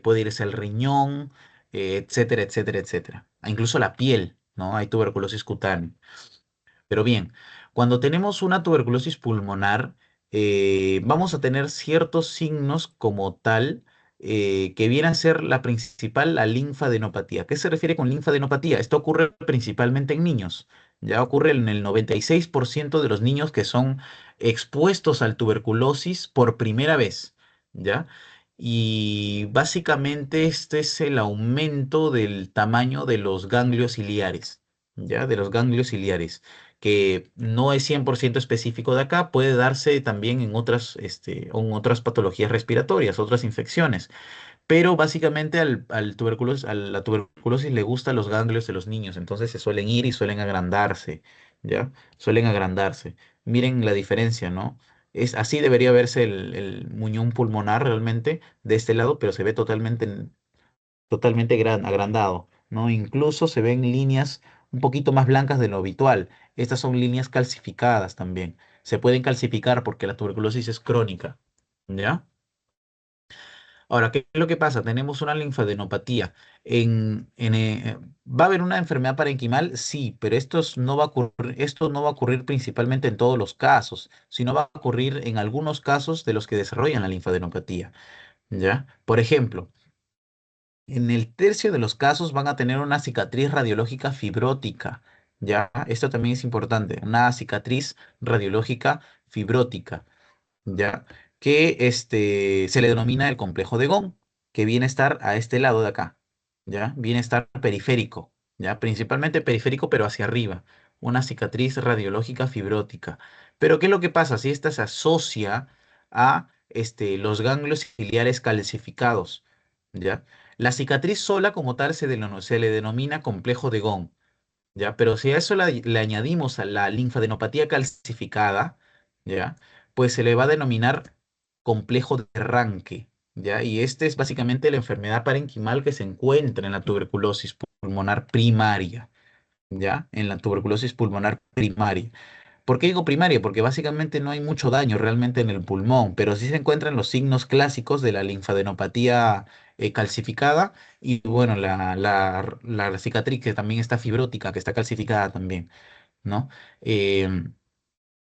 puede irse al riñón, etcétera, etcétera, etcétera. Incluso la piel, ¿no? Hay tuberculosis cutánea. Pero bien, cuando tenemos una tuberculosis pulmonar, vamos a tener ciertos signos como tal que viene a ser la principal, la linfadenopatía. ¿Qué se refiere con linfadenopatía? Esto ocurre principalmente en niños. Ya ocurre en el 96% de los niños que son expuestos al tuberculosis por primera vez. ¿Ya? Y básicamente este es el aumento del tamaño de los ganglios ciliares. ¿Ya? De los ganglios ciliares que no es 100% específico de acá, puede darse también en otras patologías respiratorias, otras infecciones. Pero básicamente a la tuberculosis le gustan los ganglios de los niños, entonces se suelen ir y suelen agrandarse, ¿ya? Suelen agrandarse. Miren la diferencia, ¿no? Así debería verse el muñón pulmonar realmente de este lado, pero se ve totalmente agrandado, ¿no? Incluso se ven líneas un poquito más blancas de lo habitual. Estas son líneas calcificadas también. Se pueden calcificar porque la tuberculosis es crónica, ¿ya? Ahora, ¿qué es lo que pasa? Tenemos una linfadenopatía. ¿Va a haber una enfermedad parenquimal? Sí, pero esto no va a ocurrir principalmente en todos los casos, sino va a ocurrir en algunos casos de los que desarrollan la linfadenopatía, ¿ya? Por ejemplo, En el tercio de los casos van a tener una cicatriz radiológica fibrótica, ¿ya? Esto también es importante, una cicatriz radiológica fibrótica. ¿Ya? Que se le denomina el complejo de Gón, que viene a estar a este lado de acá, ¿ya? Viene a estar periférico, ¿ya? Principalmente periférico, pero hacia arriba, una cicatriz radiológica fibrótica. Pero ¿qué es lo que pasa? Si esta se asocia a los ganglios ciliares calcificados, ¿ya? La cicatriz sola como tal se le denomina complejo de Gón, ¿ya? Pero si a eso le añadimos a la linfadenopatía calcificada, ¿ya? Pues se le va a denominar complejo de Ranke, ¿ya? Y este es básicamente la enfermedad parenquimal que se encuentra en la tuberculosis pulmonar primaria, ¿ya? En la tuberculosis pulmonar primaria. ¿Por qué digo primaria? Porque básicamente no hay mucho daño realmente en el pulmón, pero sí se encuentran los signos clásicos de la linfadenopatía calcificada y bueno, la cicatriz que también está fibrótica, que está calcificada también, ¿no? Em,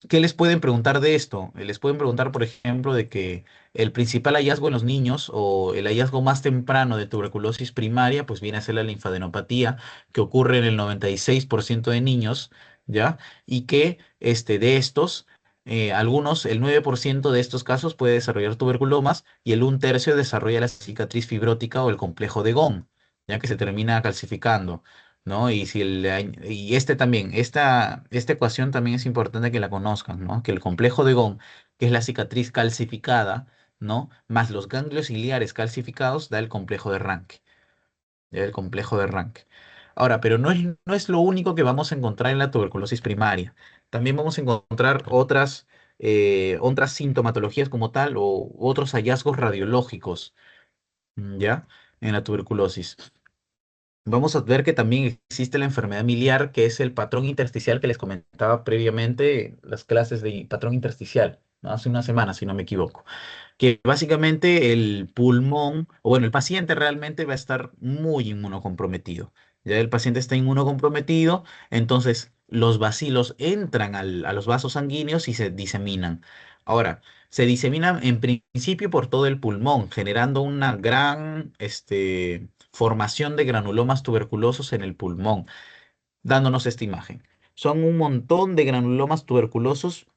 ¿Qué les pueden preguntar de esto? Les pueden preguntar, por ejemplo, de que el principal hallazgo en los niños o el hallazgo más temprano de tuberculosis primaria, pues viene a ser la linfadenopatía, que ocurre en el 96% de niños, ¿ya? Y que de estos, algunos, el 9% de estos casos puede desarrollar tuberculomas y el un tercio desarrolla la cicatriz fibrótica o el complejo de Gón, ya que se termina calcificando. ¿No? Y si y este también, esta ecuación también es importante que la conozcan, ¿no? Que el complejo de Gón, que es la cicatriz calcificada, ¿no? Más los ganglios ciliares calcificados, da el complejo de Ranke, da el complejo de Ranke. Ahora, pero no es lo único que vamos a encontrar en la tuberculosis primaria. También vamos a encontrar otras sintomatologías como tal o otros hallazgos radiológicos, ¿ya? En la tuberculosis. Vamos a ver que también existe la enfermedad miliar, que es el patrón intersticial que les comentaba previamente, las clases de patrón intersticial, ¿no? Hace una semana, si no me equivoco, que básicamente el pulmón, o bueno, el paciente realmente va a estar muy inmunocomprometido. Ya el paciente está inmunocomprometido, entonces los bacilos entran a los vasos sanguíneos y se diseminan. Ahora, se diseminan en principio por todo el pulmón, generando una gran formación de granulomas tuberculosos en el pulmón, dándonos esta imagen. Son un montón de granulomas tuberculosos,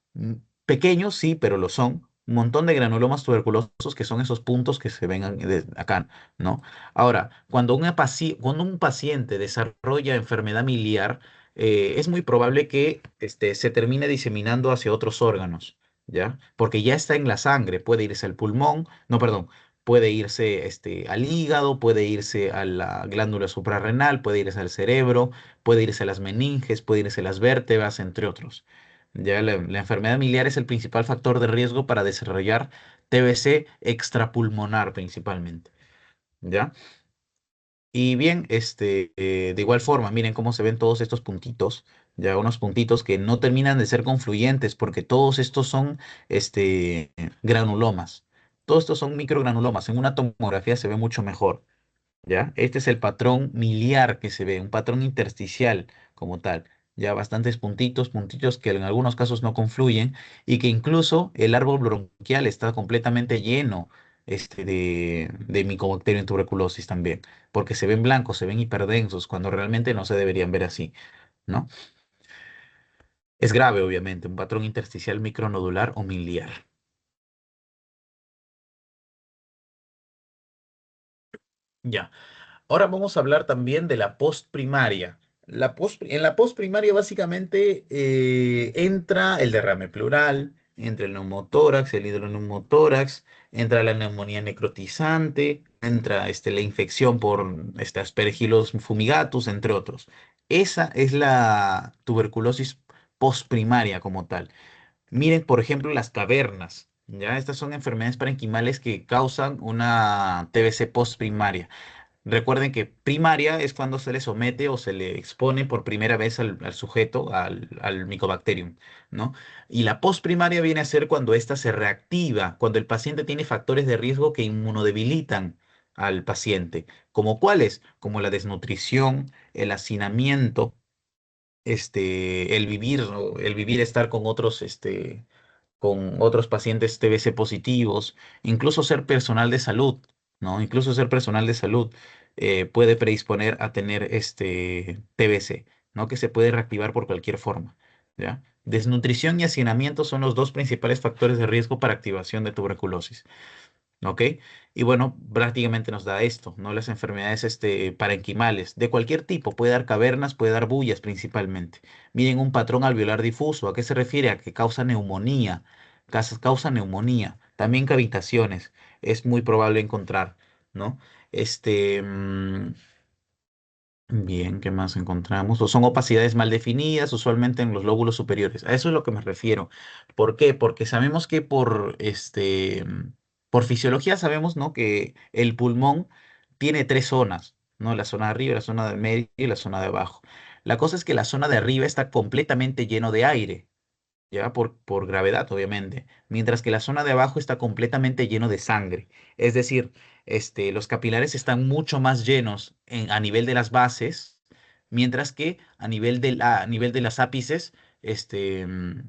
pequeños, sí, pero lo son. Un montón de granulomas tuberculosos que son esos puntos que se ven acá, ¿no? Ahora, cuando un paciente desarrolla enfermedad miliar, es muy probable que se termine diseminando hacia otros órganos, ¿ya? Porque ya está en la sangre, puede irse al pulmón, no, perdón, puede irse al hígado, puede irse a la glándula suprarrenal, puede irse al cerebro, puede irse a las meninges, puede irse a las vértebras, entre otros. Ya la enfermedad miliar es el principal factor de riesgo para desarrollar TBC extrapulmonar principalmente. ¿Ya? Y bien, de igual forma, miren cómo se ven todos estos puntitos, ya unos puntitos que no terminan de ser confluyentes porque todos estos son granulomas. Todos estos son microgranulomas. En una tomografía se ve mucho mejor. ¿Ya? Este es el patrón miliar que se ve, un patrón intersticial como tal. Ya bastantes puntitos, puntitos que en algunos casos no confluyen y que incluso el árbol bronquial está completamente lleno de Mycobacterium tuberculosis también, porque se ven blancos, se ven hiperdensos, cuando realmente no se deberían ver así, ¿no? Es grave, obviamente, un patrón intersticial micronodular o miliar. Ya. Ahora vamos a hablar también de la postprimaria. En la postprimaria básicamente entra el derrame pleural, entra el neumotórax, el hidroneumotórax, entra la neumonía necrotizante, entra la infección por Aspergillus fumigatus, entre otros. Esa es la tuberculosis postprimaria como tal. Miren, por ejemplo, las cavernas. ¿Ya? Estas son enfermedades parenquimales que causan una TBC postprimaria. Recuerden que primaria es cuando se le somete o se le expone por primera vez al sujeto, al Mycobacterium, ¿no? Y la postprimaria viene a ser cuando ésta se reactiva, cuando el paciente tiene factores de riesgo que inmunodebilitan al paciente. ¿Como cuáles? Como la desnutrición, el hacinamiento, el vivir estar con otros pacientes TBC positivos, incluso ser personal de salud, ¿no? Incluso ser personal de salud. puede predisponer a tener TBC, ¿no? Que se puede reactivar por cualquier forma, ¿ya? Desnutrición y hacinamiento son los dos principales factores de riesgo para activación de tuberculosis. ¿Ok? Y bueno, prácticamente nos da esto, ¿no? Las enfermedades parenquimales, de cualquier tipo, puede dar cavernas, puede dar bullas principalmente. Miren un patrón alveolar difuso, ¿a qué se refiere? A que causa neumonía, causa neumonía, también cavitaciones, es muy probable encontrar, ¿no? Este, mm, Bien, ¿qué más encontramos? O son opacidades mal definidas, usualmente en los lóbulos superiores. A eso es lo que me refiero. ¿Por qué? Porque sabemos que por fisiología sabemos, ¿no? Que el pulmón tiene tres zonas, ¿no? La zona de arriba, la zona de medio y la zona de abajo. La cosa es que la zona de arriba está completamente lleno de aire, ya por gravedad, obviamente, mientras que la zona de abajo está completamente lleno de sangre. Es decir, los capilares están mucho más llenos a nivel de las bases, mientras que a nivel de las ápices,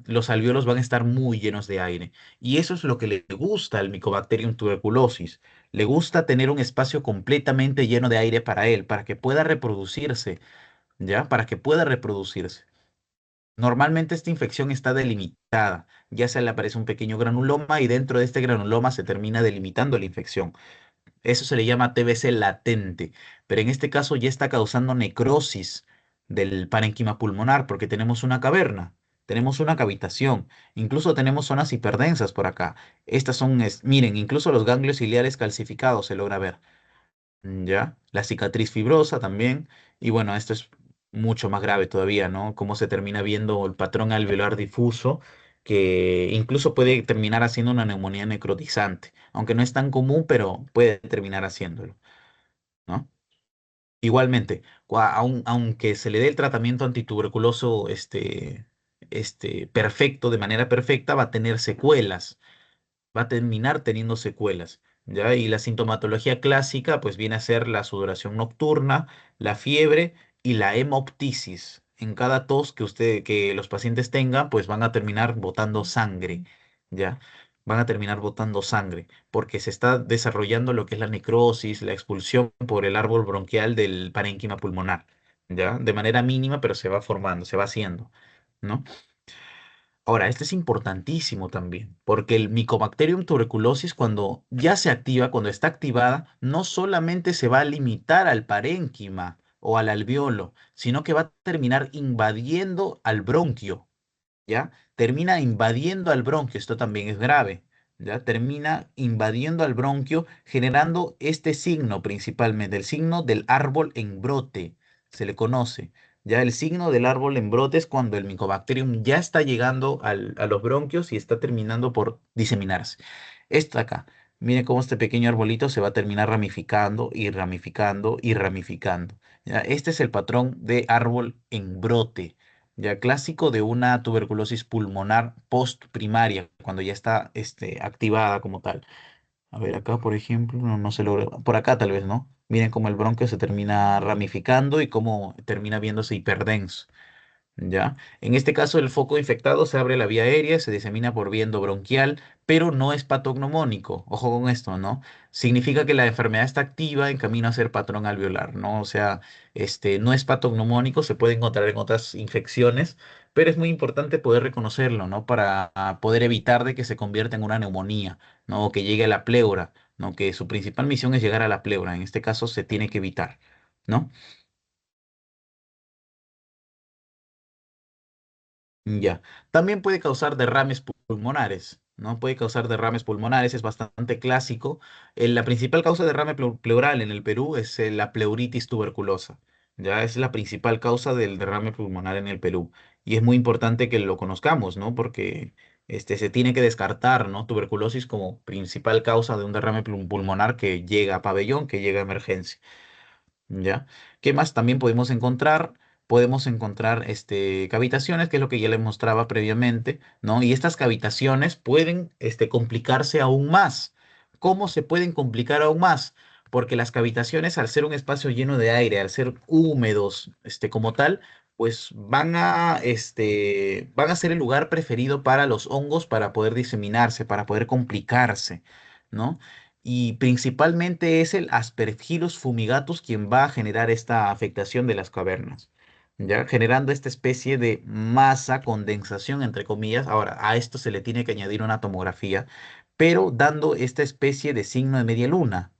los alvéolos van a estar muy llenos de aire. Y eso es lo que le gusta al Mycobacterium tuberculosis. Le gusta tener un espacio completamente lleno de aire para él, para que pueda reproducirse, ¿ya? Para que pueda reproducirse. Normalmente esta infección está delimitada, ya se le aparece un pequeño granuloma y dentro de este granuloma se termina delimitando la infección. Eso se le llama TBC latente, pero en este caso ya está causando necrosis del parénquima pulmonar porque tenemos una caverna, tenemos una cavitación, incluso tenemos zonas hiperdensas por acá. Estas son, miren, incluso los ganglios ciliares calcificados se logra ver. ¿Ya? La cicatriz fibrosa también. Y bueno, esto es mucho más grave todavía, ¿no? Cómo se termina viendo el patrón alveolar difuso, que incluso puede terminar haciendo una neumonía necrotizante, aunque no es tan común, pero puede terminar haciéndolo, ¿no? Igualmente, aunque se le dé el tratamiento antituberculoso perfecto, de manera perfecta, va a tener secuelas, va a terminar teniendo secuelas, ¿ya? Y la sintomatología clásica, pues viene a ser la sudoración nocturna, la fiebre y la hemoptisis. En cada tos que los pacientes tengan, pues van a terminar botando sangre, ¿ya? Van a terminar botando sangre, porque se está desarrollando lo que es la necrosis, la expulsión por el árbol bronquial del parénquima pulmonar, ¿ya? De manera mínima, pero se va formando, se va haciendo, ¿no? Ahora, este es importantísimo también, porque el Mycobacterium tuberculosis, cuando ya se activa, cuando está activada, no solamente se va a limitar al parénquima o al alveolo, sino que va a terminar invadiendo al bronquio, ¿ya? Termina invadiendo al bronquio, esto también es grave, ¿ya? Termina invadiendo al bronquio, generando este signo principalmente, el signo del árbol en brote, se le conoce. Ya el signo del árbol en brote es cuando el Mycobacterium ya está llegando a los bronquios y está terminando por diseminarse. Esto acá, miren cómo este pequeño arbolito se va a terminar ramificando y ramificando y ramificando. ¿Ya? Este es el patrón de árbol en brote ya clásico de una tuberculosis pulmonar postprimaria, cuando ya está activada como tal. A ver, acá, por ejemplo, no se logra. Por acá tal vez, ¿no? Miren cómo el bronquio se termina ramificando y cómo termina viéndose hiperdenso. ¿Ya? En este caso, el foco infectado se abre la vía aérea, se disemina por vía endobronquial, pero no es patognomónico. Ojo con esto, ¿no? Significa que la enfermedad está activa en camino a ser patrón alveolar, ¿no? O sea, no es patognomónico, se puede encontrar en otras infecciones, pero es muy importante poder reconocerlo, ¿no? Para poder evitar de que se convierta en una neumonía, ¿no? O que llegue a la pleura, ¿no? Que su principal misión es llegar a la pleura. En este caso, se tiene que evitar, ¿no? Ya. También puede causar derrames pulmonares, ¿no? Puede causar derrames pulmonares, es bastante clásico. La principal causa de derrame pleural en el Perú es la pleuritis tuberculosa. Ya es la principal causa del derrame pulmonar en el Perú. Y es muy importante que lo conozcamos, ¿no? Porque se tiene que descartar, ¿no? Tuberculosis como principal causa de un derrame pulmonar que llega a pabellón, que llega a emergencia. ¿Ya? ¿Qué más también podemos encontrar? Podemos encontrar cavitaciones, que es lo que ya les mostraba previamente, ¿no? Y estas cavitaciones pueden complicarse aún más. ¿Cómo se pueden complicar aún más? Porque las cavitaciones, al ser un espacio lleno de aire, al ser húmedos, como tal, pues van a ser el lugar preferido para los hongos para poder diseminarse, para poder complicarse, ¿no? y principalmente es el Aspergillus fumigatus quien va a generar esta afectación de las cavernas, ¿ya? Generando esta especie de masa, condensación, entre comillas. Ahora, a esto se le tiene que añadir una tomografía, pero dando esta especie de signo de media luna,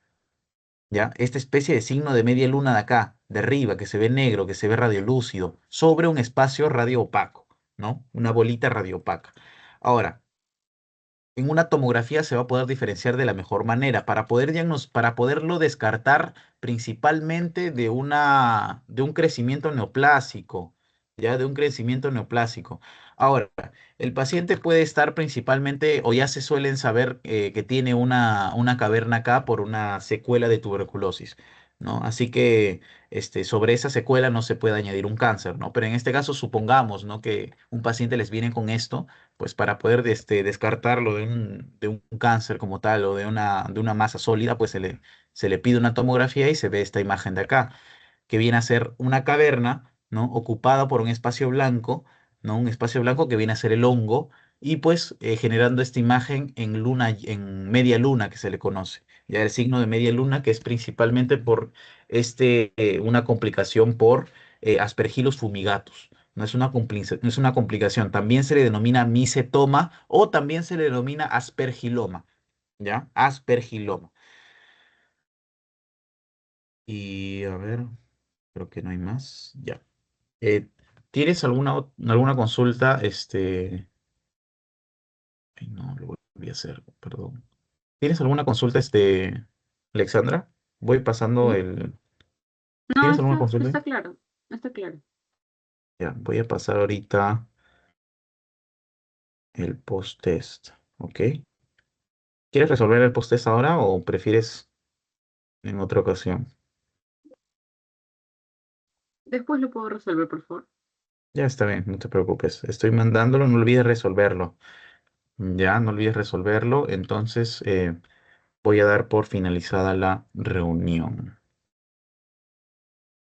¿ya? Esta especie de signo de media luna de acá, de arriba, que se ve negro, que se ve radiolúcido, sobre un espacio radioopaco, ¿no? Una bolita radioopaca. Ahora, en una tomografía se va a poder diferenciar de la mejor manera para poderlo descartar principalmente de un crecimiento neoplásico, ya de un crecimiento neoplásico. Ahora, el paciente puede estar principalmente, o ya se suelen saber que tiene una caverna acá por una secuela de tuberculosis, ¿no? Así que sobre esa secuela no se puede añadir un cáncer, ¿no? Pero en este caso, supongamos, ¿no? Que un paciente les viene con esto pues para poder descartarlo de un cáncer como tal o de una masa sólida, pues se le pide una tomografía y se ve esta imagen de acá, que viene a ser una caverna, ¿no? Ocupada por un espacio blanco, ¿no? Un espacio blanco que viene a ser el hongo y pues generando esta imagen en luna, en media luna que se le conoce. Ya el signo de media luna que es principalmente por una complicación por Aspergillus fumigatus. No es una complicación. También se le denomina micetoma o también se le denomina aspergiloma. ¿Ya? Aspergiloma. Y a ver, creo que no hay más. Ya. Eh, ¿Tienes alguna consulta? Ay, no, lo volví a hacer, perdón. ¿Tienes alguna consulta, Alexandra? Voy pasando ¿Mm? el. No, ¿Tienes alguna consulta? está claro, está claro. Ya, voy a pasar ahorita el post-test. ¿Ok? ¿Quieres resolver el post-test ahora o prefieres en otra ocasión? Después lo puedo resolver, por favor. Ya está bien, no te preocupes. Estoy mandándolo, no olvides resolverlo. Ya, no olvides resolverlo. Entonces, voy a dar por finalizada la reunión.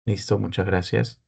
Listo, muchas gracias.